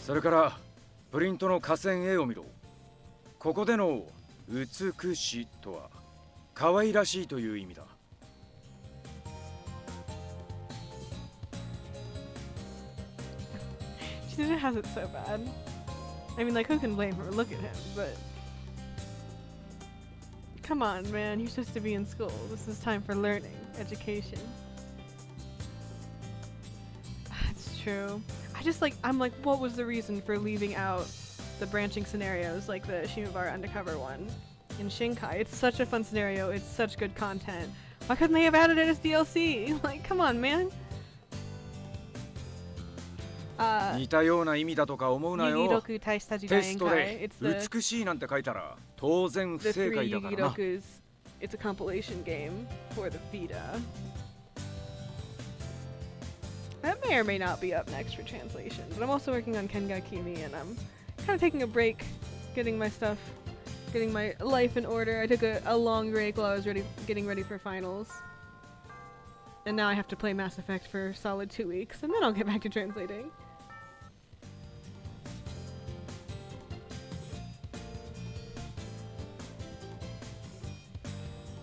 それからプリントの河川絵を見ろ。ここでの美しとは可愛らしいという意味だ。She has it so bad. I mean, like, who can blame her? Look at him, but come on, man. You're supposed to be in school. This is time for learning, education. It's true. I'm like, what was the reason for leaving out the branching scenarios like the Shimabara undercover one in Shinkai? It's such a fun scenario. It's such good content. Why couldn't they have added it as DLC? Like, come on, man. 似たような意味だとか思うなよ。 Yugi-Roku Teishitachi テスト Daenkai. で It's the 美しいなんて書いたら当然不 the 正 three 解だからな。 Yugi-Rokus. It's a compilation game for the Vita. That may or may not be up next for translation, but I'm also working on Kenga Kimi, and I'm kind of taking a break, getting my stuff, getting my life in order. I took a long break while I was getting ready for finals. And now I have to play Mass Effect for a solid 2 weeks, and then I'll get back to translating.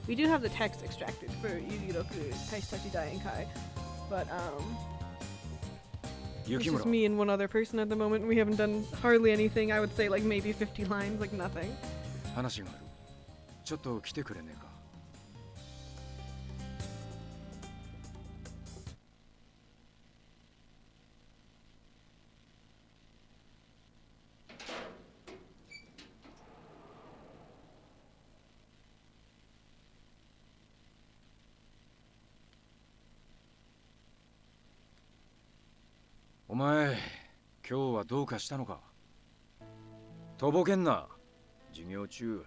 We do have the text extracted for Yugi-Roku Teishitachi Daenkai, but it's 雪 just 村、 me and one other person at the moment. We haven't done hardly anything. I would say like maybe 50 lines, like nothing. 話がある。ちょっと来てくれねえか。お前今日はどうかしたのか。とぼけんな。授業中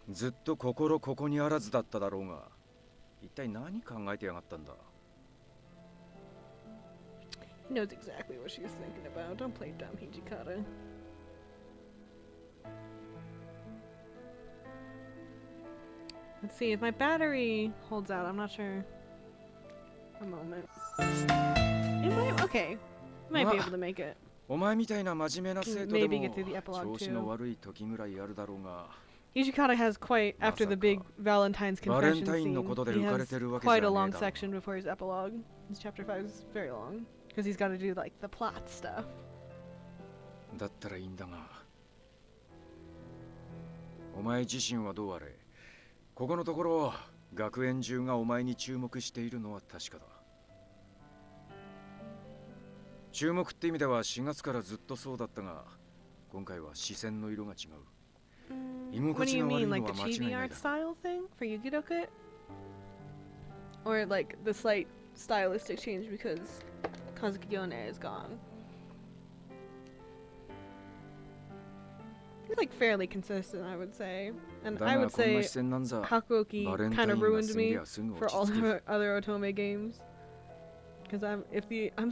ずっと心ここにあらずだっただろうが、一体何考えてやがったんだ。 He knows exactly what she's thinking about. Don't play dumb, Hijikata. Let's see if my battery holds out. I'm not sure. A moment. It might. Okay. Might be able to make it. お前みたいな真面目な生徒で Maybe も get through the epilogue 調子の too. 悪い時ぐらいあるだろうが、 Hijikata has quite, after the big Valentine's confession Valentine scene, のことで he 浮か has れてるわけ quite じ a ゃねえ long だろ。 section before his epilogue. His chapter 5 is very long. Because he's got to do, like, the plot stuff. だったらいいんだが、お前自身はどうあれ、ここのところ学園中がお前に注目しているのは確かだ。注目って意味では4月からずっとそうだったが、今回は視線の色が違う。居 What 心 do 地 you が悪い mean, の like は the 間違い chibi ない art だ。 style thing for Yukidoku? Or like the slight stylistic change because HakuoGakuen is gone? He's like fairly consistent, I would say. And だ I が would こんな say 視線なんざ Hakuoki バレン kind タイ of ンが ruined 過ぎり me ゃすぐ for 落 all ち着 the く。 other Otome games. Because I'm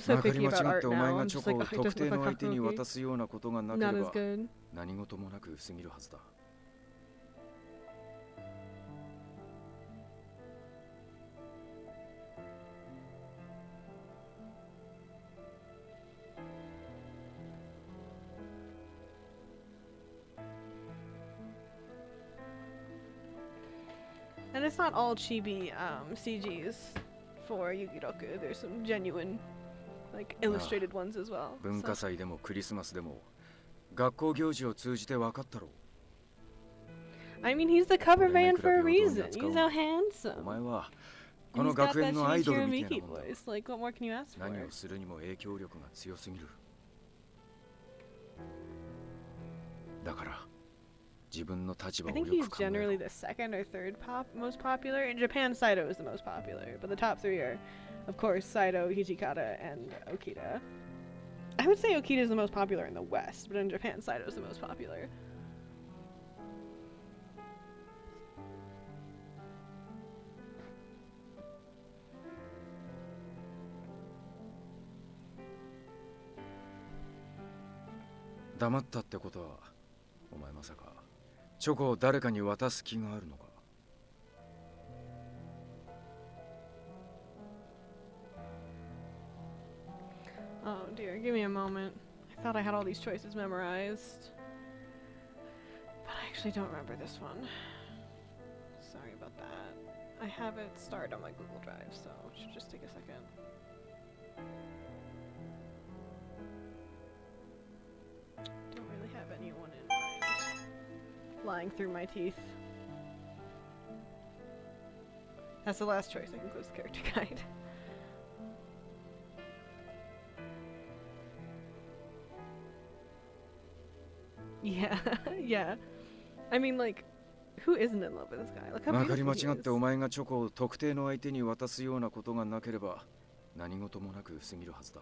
so まかり picky 間 about 違っ art てお前 now. が I'm チョ just コ like, を oh, it 特 doesn't 定 look の like 相手に Hakuoki. 渡すようなことがなけ Not れ as ば good. 何事もなく過ぎるはずだ。And it's not all chibi CGs for Yukidoku. There's some genuine, like, illustrated ones as well. 文化 So. 祭でもクリスマスでも学校行事を通じて分かったろう。 I mean, he's the cover俺 man がいく for ら a 平等に reason. 扱お He's う so が handsome. お前はこ And の he's got 学 that 園のアイドル Shinichiro みたい Miki なもんだ。 voice. Like, what more can you ask for? 何をするにも影響力が強すぎる。だから自分の立場 I をよ think he's く考え generally ろ。 the second or third most popular. In Japan, Saito is the most popular, but the top three are, of course, Saito, Hijikata, and Okita. I would say Okita is the most popular in the West, but in Japan, Saito is the most popular. "黙ったってことは、お前まさかチョコを誰かに渡す気があるのか?" Oh dear, give me a moment. I thought I had all these choices memorized. But I actually don't remember this one. Sorry about that. I have it starred on my Google Drive, so it should just take a second. Don't really have anyone in mind. Lying through my teeth. That's the last choice. I can close the character guide. Yeah, yeah. I mean, like, who isn't in love with this guy? Look how まかり beautiful 間 he 違って is. お前がチョコを特定の相手に渡すようなことがなければ何事もなく過ぎるはずだ。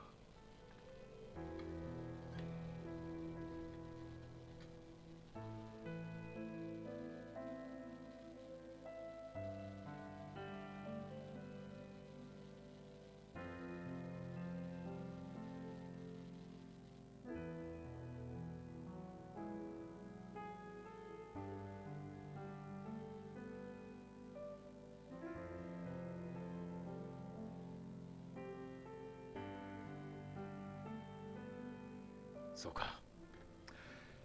そうか。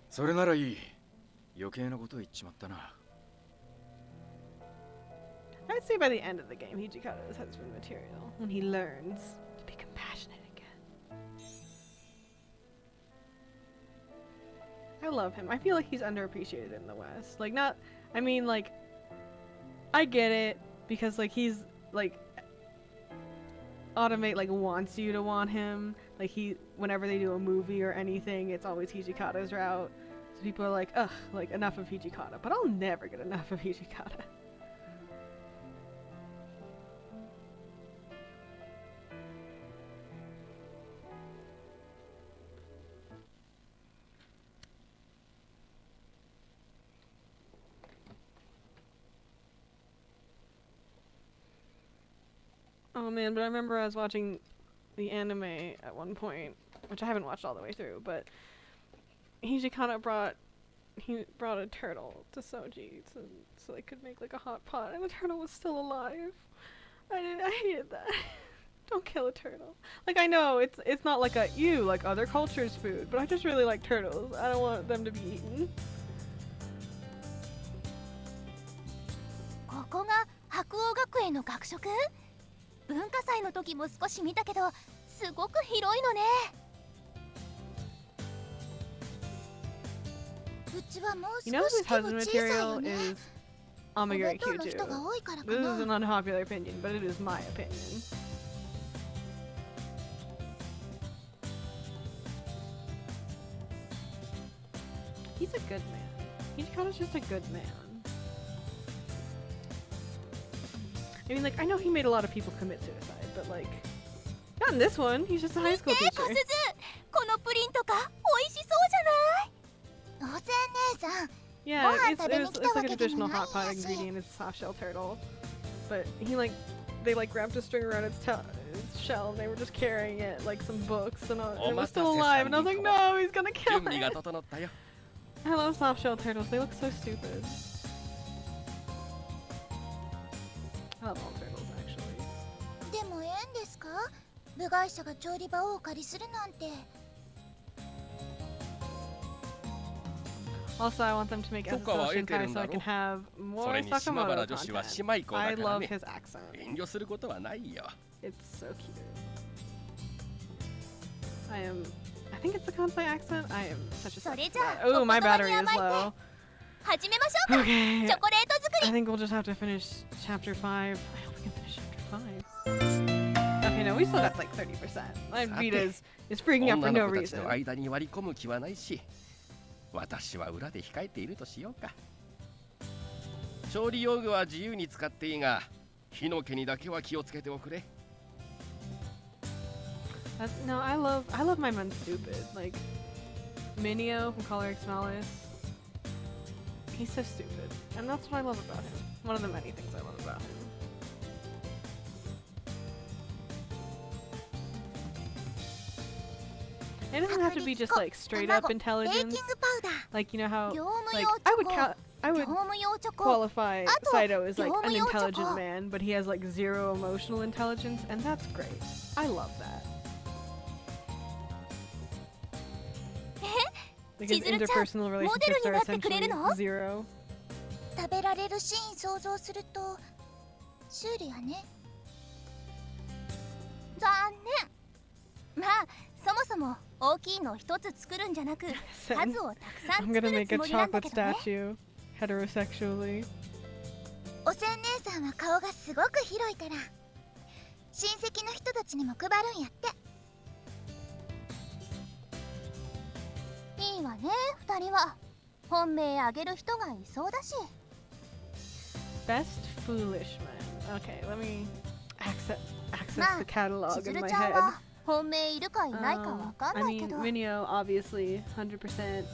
それならいい。余計なことを言っちまったな。 I'd say by the end of the game, Hijikata has been material when he learns to be compassionate again. I love him. I feel like he's underappreciated in the West. Like, not, I mean, like, I get it because, like, he's, like, Otome, like, wants you to want him. Like, whenever they do a movie or anything, it's always Hijikata's route. So people are like, ugh, like, enough of Hijikata. But I'll never get enough of Hijikata. Oh man, but I remember I was watching the anime at one point, which I haven't watched all the way through, but Hijikata brought a turtle to Soji so they could make like a hot pot, and the turtle was still alive. I hated that. Don't kill a turtle. Like, I know it's not like like other cultures' food, but I just really like turtles. I don't want them to be eaten. ここが白鸚学園の学食？文化祭の時も少し見たけど、すごく広いのね。うちはもう You know 少し whose 規模 husband 小さい material よね。 is お Omagari 弁当の人が Kyuju. 多いからか This is な。 an unpopular opinion, but it is my opinion. He's a good man. Hijikata's just a good man. I mean, like, I know he made a lot of people commit suicide, but like, not in this one. He's just a high school ねえ、小 teacher. 鈴、このプリンとか美味しそうじゃない？おせん姉さん。 Yeah, Gohan it's 食べに来た like わ a けで traditional もない hot pot んやし。 ingredient. It's a soft shell turtle, but they wrapped a string around its shell and they were just carrying it like some books, and it was still alive. And I was like, no, he's gonna kill 準備が it. 整ったよ。 I love soft shell turtles. They look so stupid. I love all turtles actually. でもええんですか？部外者が調理場をお借りするなんて。 Also, I want them to make 許可は SSL 得てる Shinkai ん so だ I ろ can have そ more れに島 Sakamoto 原女子は content. 姉妹校 I だから love ね。 his accent. 遠慮することはないよ。 It's so cute. I think it's the Kansai accent. I am such a sucker for that. Oh, my battery is low. 始めましょうか。 Okay. チョコレート作 I り。 think we'll just have to finish chapter 5. I hope we can finish chapter 5. Okay, no, we still got like 30%. My Vita is freaking out for 女 no の子たち reason. の間に割り込む気はないし、私は裏で控えているとしようか。調理用具は自由に使っていいが、火の気にだけは気をつけておくれ。 No, I love my man stupid. Like Minio from Color X Malice. He's so stupid. And that's what I love about him. One of the many things I love about him. It doesn't have to be just like straight up ベーキン intelligence. グパウダー。 Like, you know how 業務 like 用チョコ。 I 業 would 務用チョコ。 qualify Saito as like an 業務用チョコ。 intelligent man, but he has like zero emotional intelligence, and that's great. I love that. Like his 千鶴ちゃん、 interpersonal モデル relationships に are なってくれる essentially の？ zero. 食べられるシーン想像するとシュールやね。残念。まあそもそも大きいの一つ作るんじゃなく数をたくさん I'm 作 gonna る make つ a もりなんだ chocolate けどね。 statue heterosexually. おせん姉さんは顔がすごく広いから親戚の人たちにも配るんやって。いいわね、二人は。本命あげる人がいそうだし。 Best foolish man. Okay, let me access まあ the catalog 千 in 鶴 my ちゃん head. は本命いるかいないかわかん I ないけ mean, ど、 Minio obviously 100%.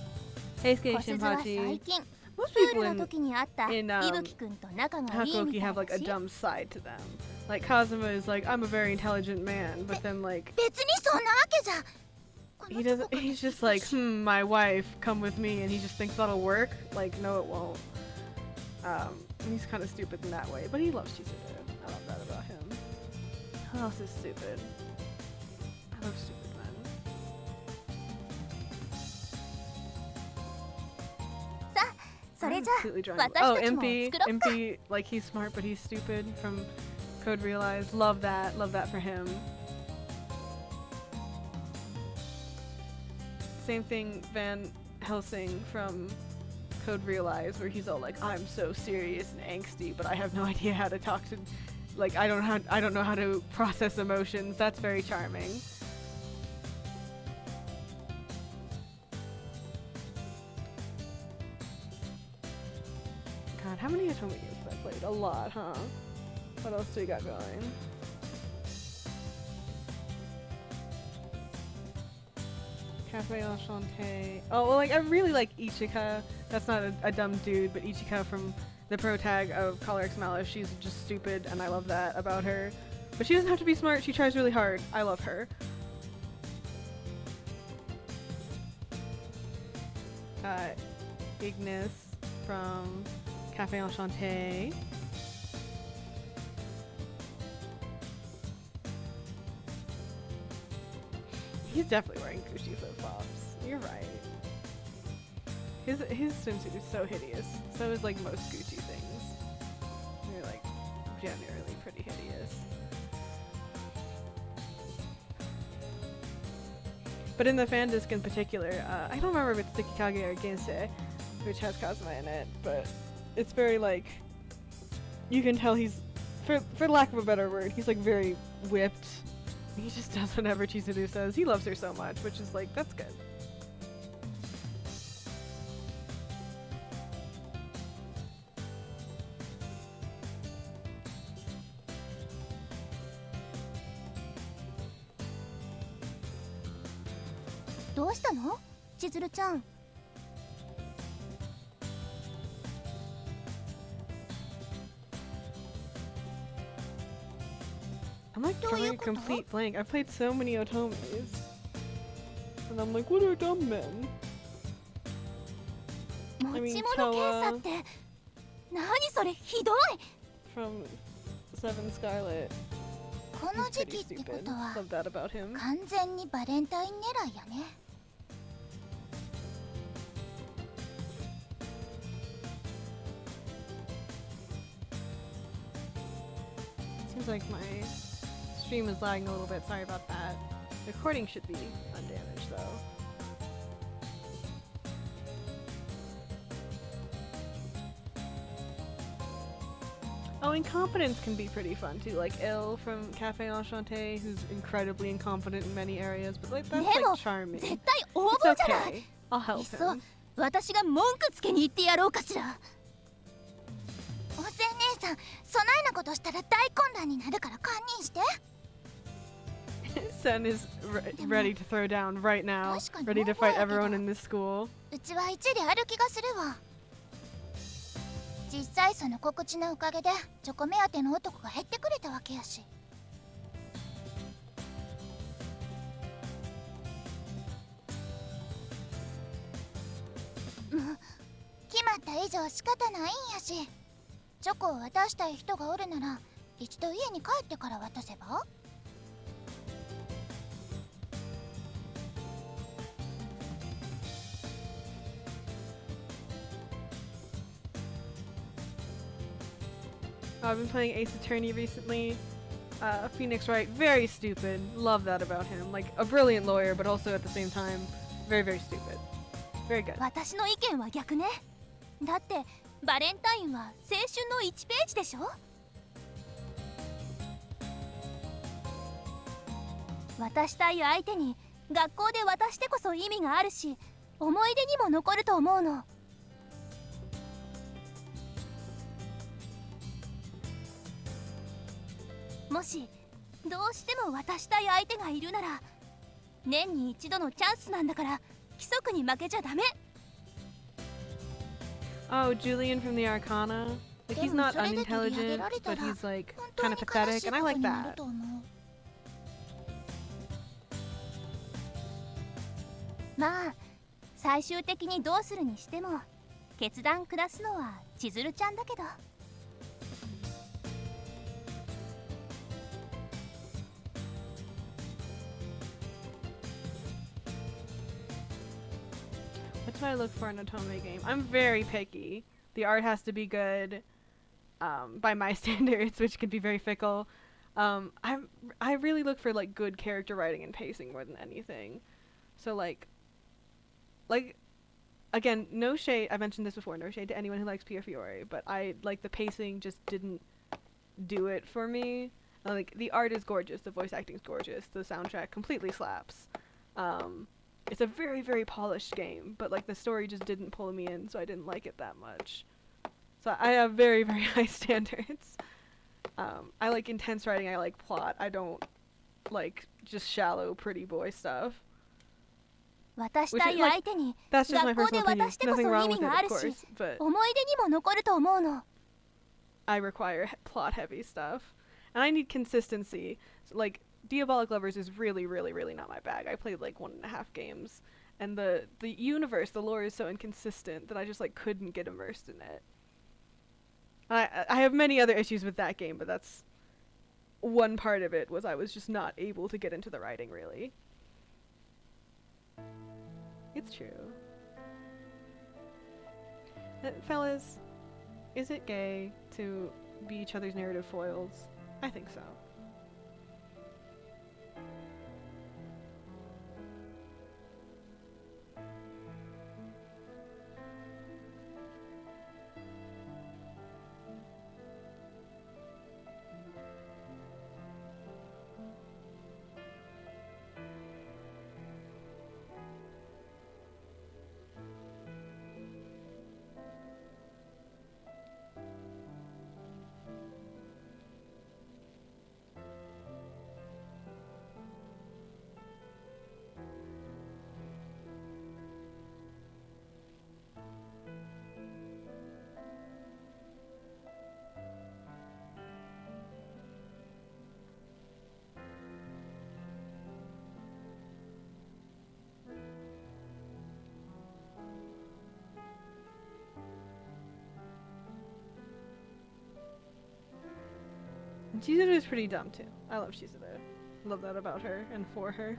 Heisuke 小鈴は Shinpachi. 最近 Most プー people ル in の時に会った in 伊吹くんと仲がいいみ Hakuoki た have い like だ a し。 dumb side to them. Like Kazama is like, I'm a very intelligent man, but then like 別にそんなわけじゃ。この he チョコ doesn't. He's just like, my wife, come with me, and he just thinks that'll work. Like, no, it won't. He's kind of stupid in that way, but he loves Chizuru. I love that about him. Who else is stupid? I love stupid men. さあ、それじゃ I'm completely drawing. 私 Oh, たちも Impy, 作ろっか。 Impy, like he's smart, but he's stupid from Code Realize. Love that for him. Same thing, Van Helsing from Code Realize, where he's all like, I'm so serious and angsty, but I have no idea how to talk to, like, I don't know how to process emotions. That's very charming. God, how many Otome games have I played? A lot, huh? What else do we got going? Cafe Enchanté. Oh, well, like, I really like Ichika. That's not a dumb dude, but Ichika from the protag of Color X Malice. She's just stupid, and I love that about her. But she doesn't have to be smart. She tries really hard. I love her. Ignis from Cafe Enchanté. He's definitely wearing Gucci flip-flops. You're right. His swimsuit is so hideous. So is like most Gucci things. They're like generally pretty hideous. But in the fan disc in particular, I don't remember if it's Tsukikage or Gensei, which has Kazama in it, but it's very like, you can tell he's, for lack of a better word, he's like very whipped. He just does whatever Chizuru says. He loves her so much, which is like, that's good. I'm like drawing a complete blank. I've played so many Otomes. And I'm like, what are dumb men? I mean, Toa from Seven Scarlet. He's pretty stupid. Love that about him. 完全にバレンタイン狙いやね。 Seems like my stream is lagging a little bit. Sorry about that. The recording should be undamaged though. Oh, incompetence can be pretty fun too. Like Il from Cafe Enchanté, who's incredibly incompetent in many areas, but like that's like charming. It's okay. I'll help him. 私が文句つけに行ってやろうかしら。おせん姉さん、そないなことしたら大混乱になるから堪忍して。Sen is ready to throw down right now, ready to fight everyone in this school. うちは一理ある気がするわ。実際その告知のおかげでチョコ目当ての男が減ってくれたわけやし。決まった以上仕方ないんやし、チョコを渡したい人がおるなら一度家に帰ってから渡せば。I've been playing Ace Attorney recently. Phoenix Wright, very stupid. Love that about him. Like a brilliant lawyer, but also at the same time, very, very stupid. Very good. 私の意見は逆ね。だってバレンタインは青春の1ページでしょ。渡したい相手に学校で渡してこそ意味があるし、思い出にも残ると思うの。もしどうしても渡したい相手がいるなら、年に一度のチャンスなんだから規則に負けちゃダメ。Oh, Julian from the Arcana. Like he's not unintelligent, but he's like kind of pathetic, and I like that. まあ最終的にどうするにしても決断下すのは千鶴ちゃんだけど。What do I look for in a Otome game? I'm very picky. The art has to be good, by my standards, which can be very fickle. I really look for like good character writing and pacing more than anything. So like again, no shade. I mentioned this before. No shade to anyone who likes Pia Fiore, but I like the pacing just didn't do it for me. Like the art is gorgeous, the voice acting is gorgeous, the soundtrack completely slaps. It's a very, very polished game, but like the story just didn't pull me in, so I didn't like it that much. So I have very, very high standards. I like intense writing, I like plot. I don't like just shallow pretty boy stuff. 渡したい相手に学校で渡してこそ意味があるし、思い出にも残ると思うの。I require plot heavy stuff. And I need consistency. So, like, Diabolic Lovers is really, really, really not my bag. I played like 1.5 games, and the universe, the lore is so inconsistent that I just like couldn't get immersed in it. I have many other issues with that game, but that's one part of it, was I was just not able to get into the writing, really. It's true. Fellas, is it gay to be each other's narrative foils? I think so. Chizuru is pretty dumb too. I love Chizuru. Love that about her and for her.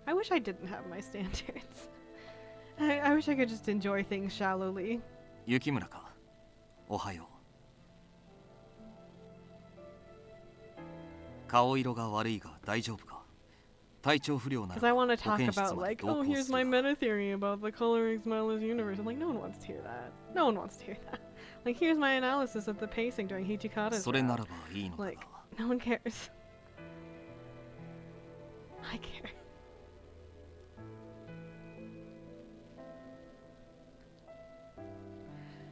I wish I didn't have my standards. I wish I could just enjoy things shallowly. 雪村か。おはよう。顔色が悪いが大丈夫か。体調不良なら Because I want to 保 talk 健室 about まで like, 同 oh, 行 here's す my る。 meta theory about the coloring smell universe. I'm like, no one wants to hear that. No one wants to hear that. Like, here's my analysis of the pacing during Hijikata's それな route. らばいいのだ Like, が。 no one cares. I care.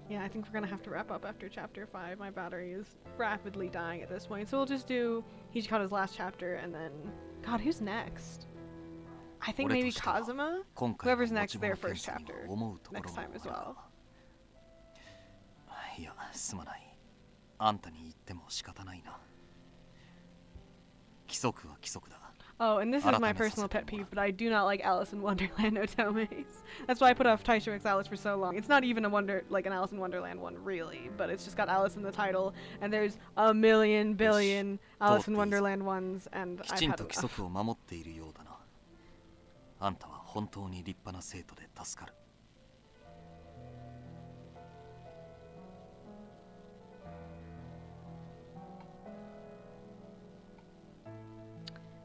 Yeah, I think we're gonna have to wrap up after chapter 5. My battery is rapidly dying at this point. So we'll just do Hijikata's last chapter and then... God, who's next? I think maybe Kazama? 今回の Whoever's 持 next, ち their 物検 first 査には chapter. 思うところ Next も time あ as る well. が。いや、すまない。あんたに言っても仕方ないな。規則は規則だ。 Oh, and this is my personal pet peeve, but I do not like Alice in Wonderland Otomes. That's why I put off Taisho X Alice for so long. It's not even a an Alice in Wonderland one, really, but it's just got Alice in the title, and there's a million billion Alice in Wonderland ones, and き I've ちん had と規 enough. 則を守っているようだな。あんたは本当に立派な生徒で助かる。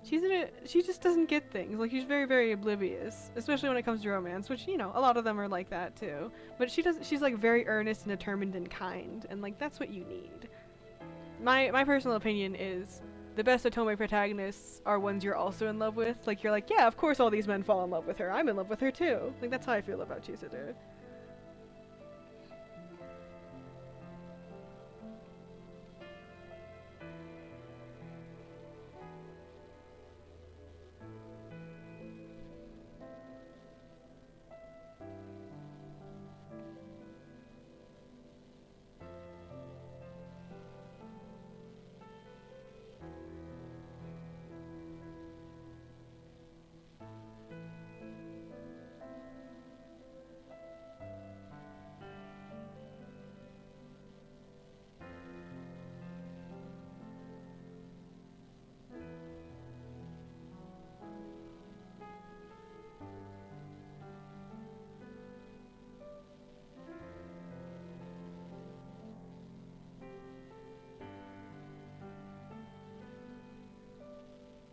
She just doesn't get things. Like, she's very, very oblivious, especially when it comes to romance, which, you know, a lot of them are like that too. But she's like very earnest and determined and kind, and like that's what you need. My personal opinion is the best Otome protagonists are ones you're also in love with. Like, you're like, yeah, of course all these men fall in love with her. I'm in love with her too. Like, that's how I feel about Chizuru.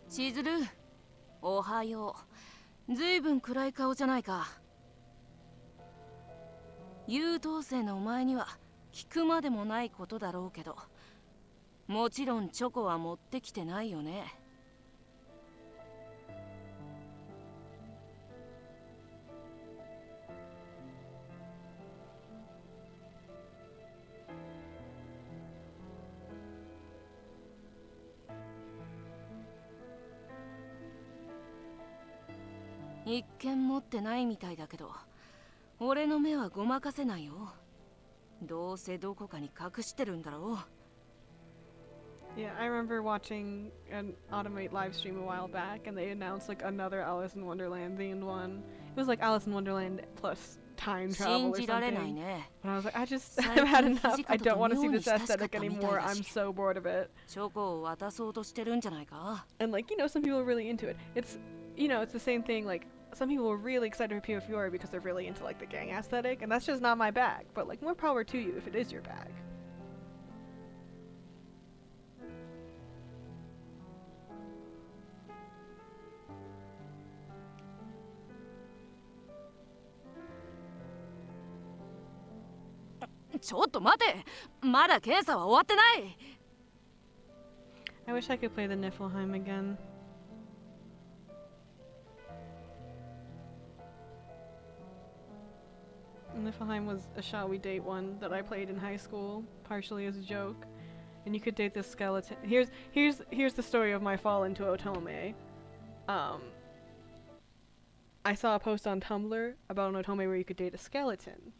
しずる、おはよう。ずいぶん暗い顔じゃないか。優等生のお前には聞くまでもないことだろうけど、もちろんチョコは持ってきてないよね。一見持ってないみたいだけど、俺の目はごまかせないよ。どうせどこかに隠してるんだろう。Yeah, I remember watching an Automate live stream a while back, and they announced like another Alice in Wonderland themed one. It was like Alice in Wonderland plus time travel or 信じられない something. ね。 But I was like, I've had enough. I don't want to see this aesthetic anymore. I'm so bored of it. チョコを渡そうとしてるんじゃないか。 And like, some people are really into it. It's, it's the same thing. Like, some people are really excited for POFUR because they're really into like the gang aesthetic, and that's just not my bag. But like, more power to you if it is your bag.ちょっと待て、まだ検査は終わってない。 I wish I could play the Niflheim again. Niflheim was a Shall We Date one that I played in high school, partially as a joke. And you could date this skeleton. Here's the story of my fall into Otome. I saw a post on Tumblr about an Otome where you could date a skeleton.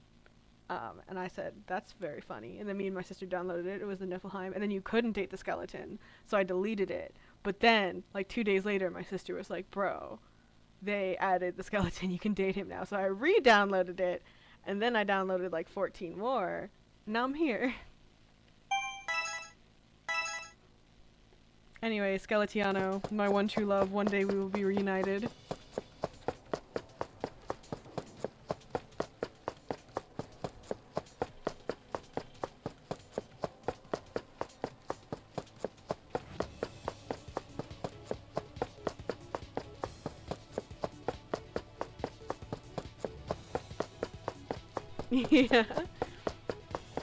And I said, that's very funny. And then me and my sister downloaded it. It was the Niflheim. And then you couldn't date the skeleton. So I deleted it. But then, like 2 days later, my sister was like, bro, they added the skeleton. You can date him now. So I re-downloaded it. And then I downloaded like 14 more. Now I'm here. Anyway, Skeletiano, my one true love. One day we will be reunited. Yeah.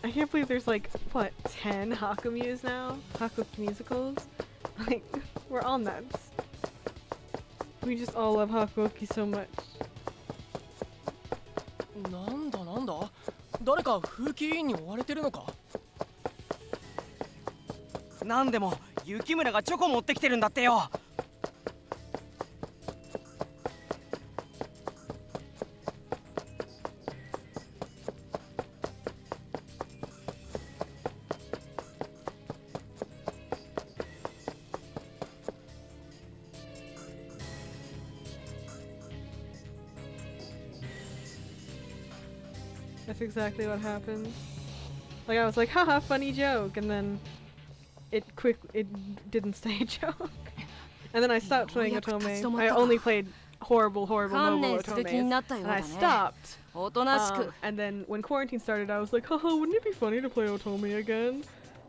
I can't believe there's like, what, 10 Hakumus now? Hakuoki musicals? Like, we're all nuts. We just all love Hakuoki so much. なんだ誰か風紀委員に追われてるのか。なんでも雪村がチョコ持ってきてるんだってよ。 That's exactly what happened. Like, I was like, haha, funny joke, and then it didn't stay a joke. And then I stopped playing Otome. I only played horrible mobile Otomes, and I stopped. And then when quarantine started, I was like, haha, wouldn't it be funny to play Otome again?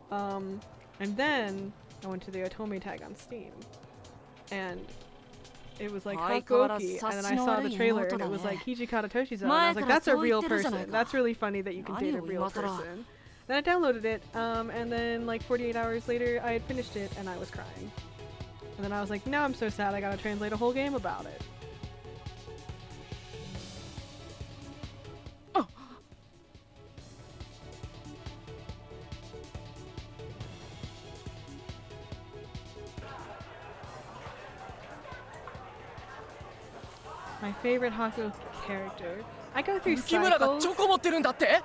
And then I went to the Otome tag on Steam, and it was like Hakuoki, and then I saw the trailer, and it was like Hijikata TOSHIZOU, and I was like, that's a real person. That's really funny that you can date a real person. Then I downloaded it, and then like 48 hours later, I had finished it, and I was crying. And then I was like, now I'm so sad, I gotta translate a whole game about it. My favorite Hakuoki character. I go through 雪村が cycles. チョコ持ってるんだって。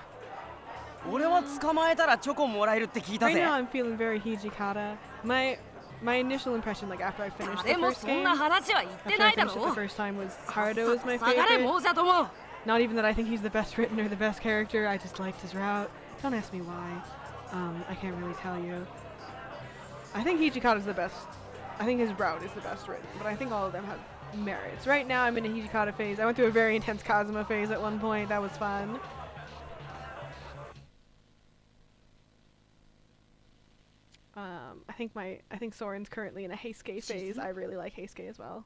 俺は捕まえたらチョコもらえるって聞いた Right ぜ。 now I'm feeling very Hijikata. My initial impression, like after I finished the 誰も first そん game, な話は言っ after て I ないだ finished it ろ the first time, was Haruto is my 下がれ favorite. 亡者ども。 Not even that I think he's the best written or the best character. I just liked his route. Don't ask me why. I can't really tell you. I think Hijikata is the best. I think his route is the best written, but I think all of them have merits. Right now I'm in a Hijikata phase. I went through a very intense Kazama phase at one point. That was fun. I think Soren's currently in a Heisuke phase. I really like Heisuke as well.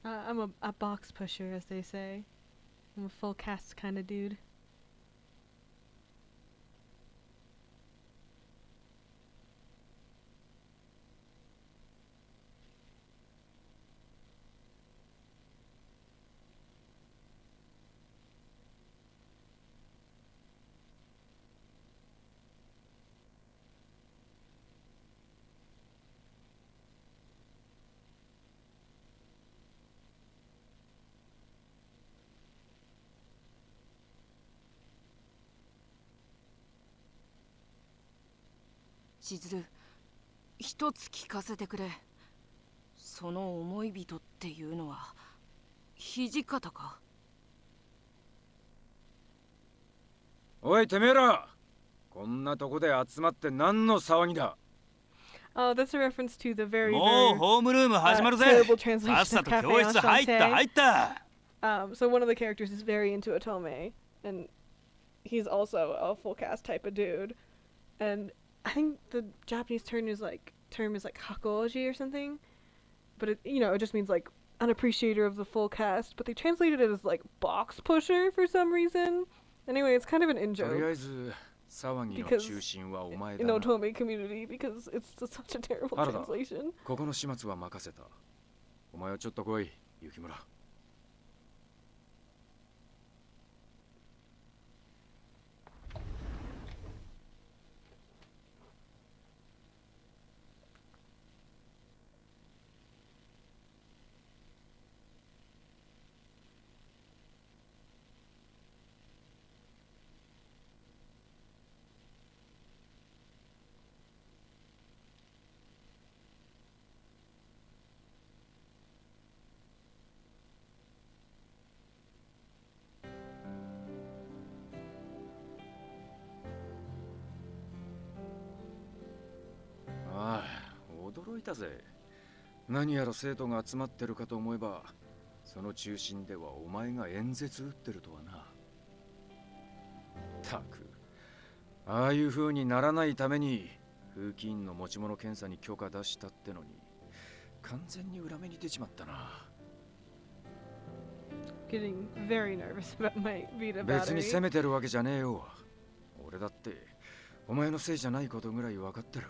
I'm a box pusher, as they say. I'm a full cast kind of dude. 千鶴、一つ聞かせてくれ。その思い人っていうのは土方か？おいてめえら、こんなとこで集まって何の騒ぎだ。 Oh, that's a reference to the very, もう very ホームルーム始まるぜ。 terrible さっ translation さ of と Cafe 教室入った入 Enchanté. った。 So one of the characters is very into Otome, and he's also a full cast type of dude. And I think the Japanese term is like Hakuoki or something, but it, you know, it just means like an appreciator of the full cast. But they translated it as like box pusher for some reason. Anyway, it's kind of an in とりあ joke えず騒ぎの because 中心はお前 in だな。 Otome community because it's just such a terrible 原田、 translation. ここの始末は任せた。お前はちょっと来い、雪村。ああ、驚いたぜ。何やら生徒が集まってるかと思えば、その中心ではお前が演説打ってるとはな。たく、ああいう風にならないために風紀委員の持ち物検査に許可出したってのに、完全に裏目に出ちまったな。Getting very nervous about my Vita 別に battery. 責めてるわけじゃねえよ。俺だってお前のせいじゃないことぐらい分かってる。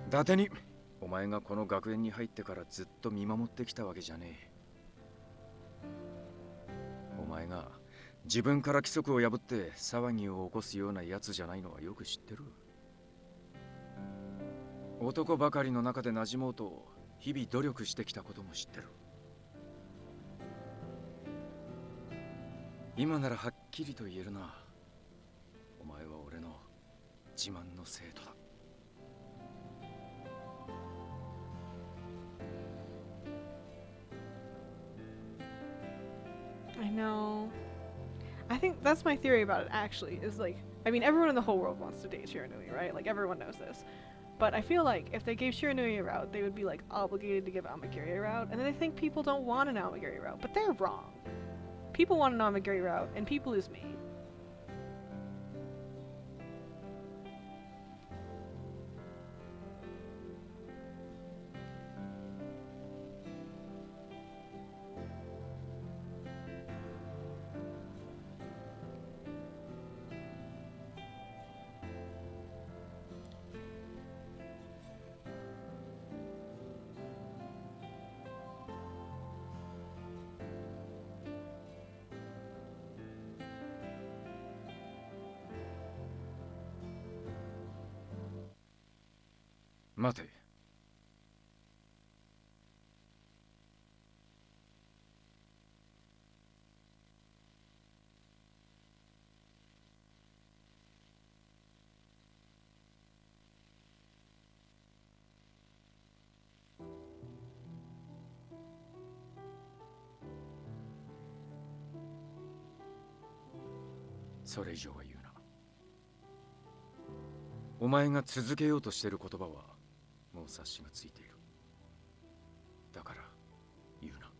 伊達に、お前がこの学園に入ってからずっと見守ってきたわけじゃねえ。お前が自分から規則を破って騒ぎを起こすようなやつじゃないのはよく知ってる。男ばかりの中で馴染もうと日々努力してきたことも知ってる。今ならはっきりと言えるな。お前は俺の自慢の生徒だ。I know. I think that's my theory about it, actually, is like, I mean, everyone in the whole world wants to date Shiranui, right? Like, everyone knows this. But I feel like if they gave Shiranui a route, they would be, like, obligated to give Amagiri a route, and then they think people don't want an Amagiri route, but they're wrong. People want an Amagiri route, and people is me.待て。それ以上は言うな。お前が続けようとしてる言葉はもう察しがついている。だから言うな。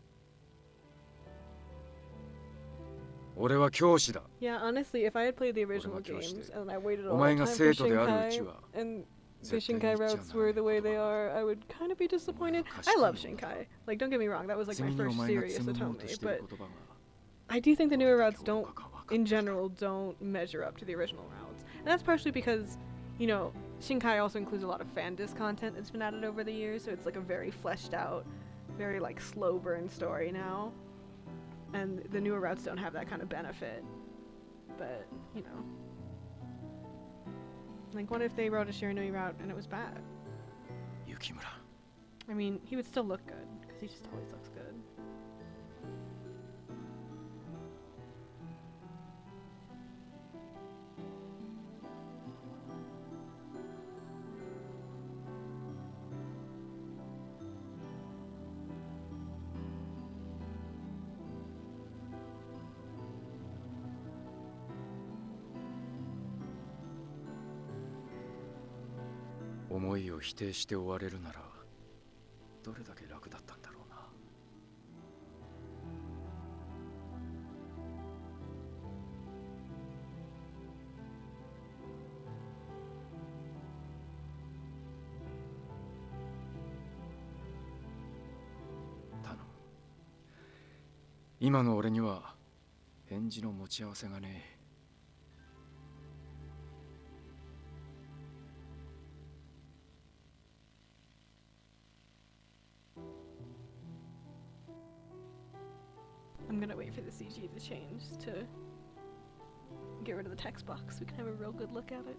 俺は教師だ。 Yeah, honestly, if I had played the original games and I waited お all 前 the が time 生 for 徒であるう Shinkai, ちは and the 絶対に Shinkai 言っちゃ routes なら were the ない way 言 they 葉 are, I would kind of be disappointed. I love Shinkai. Like, don't get me wrong, that was like my 次にお first 前が serious 紡ごう Otome, としている but 言葉が I do think the newer routes don't, in general, don't measure up to the original routes. And that's partially because, you know, Shinkai also includes a lot of fan disc content that's been added over the years, so it's like a very fleshed out, very like slow burn story now. And the newer routes don't have that kind of benefit. But, you know. Like, what if they wrote a Shiranui route and it was bad? Yukimura. I mean, he would still look good, because he just always looks good. "思いを否定して終われるならどれだけ楽だったんだろうな。頼む。今の俺には返事の持ち合わせがねえ。I'm gonna wait for the CG to change to get rid of the text box. We can have a real good look at it.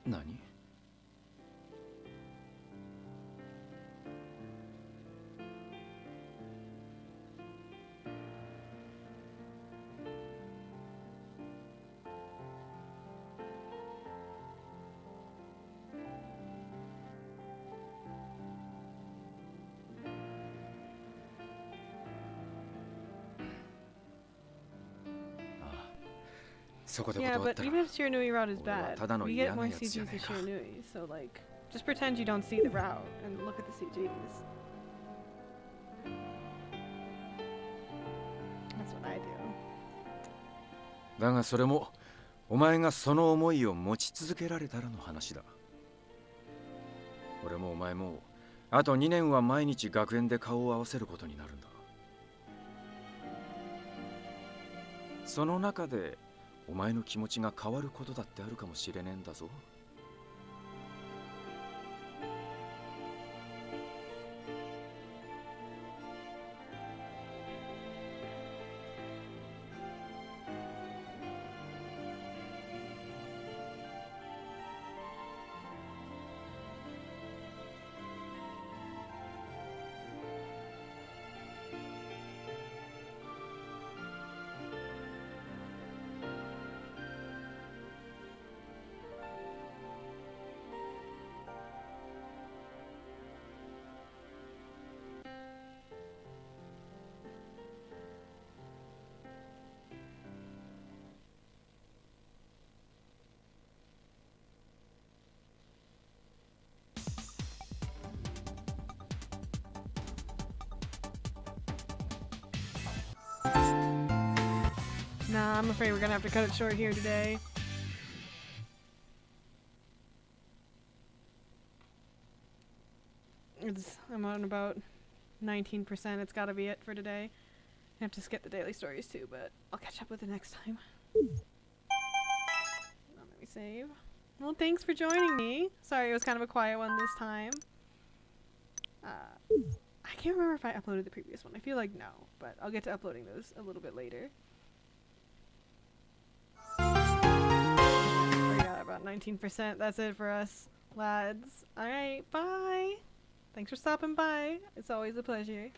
何？そこで Yeah, 断っ but たら even if Shiranui route is 俺は bad, ただの we 嫌 get な more やつじゃ CGs ねえ of か。 Shiranui, so like, just pretend you don't see the route and look at the CGs. That's what I do. だがそれもお前がその思いを持ち続けられたらの話だ。俺もお前もあと2年は毎日学園で顔を合わせることになるんだ。その中でお前の気持ちが変わることだってあるかもしれねえんだぞ。Nah, I'm afraid we're gonna have to cut it short here today. I'm on about 19%. It's gotta be it for today. I have to skip the daily stories too, but I'll catch up with it next time. Let me save. Well, thanks for joining me. Sorry, it was kind of a quiet one this time. I can't remember if I uploaded the previous one. I feel like no, but I'll get to uploading those a little bit later. We got about 19%. That's it for us, lads. Alright, bye. Thanks for stopping by. It's always a pleasure.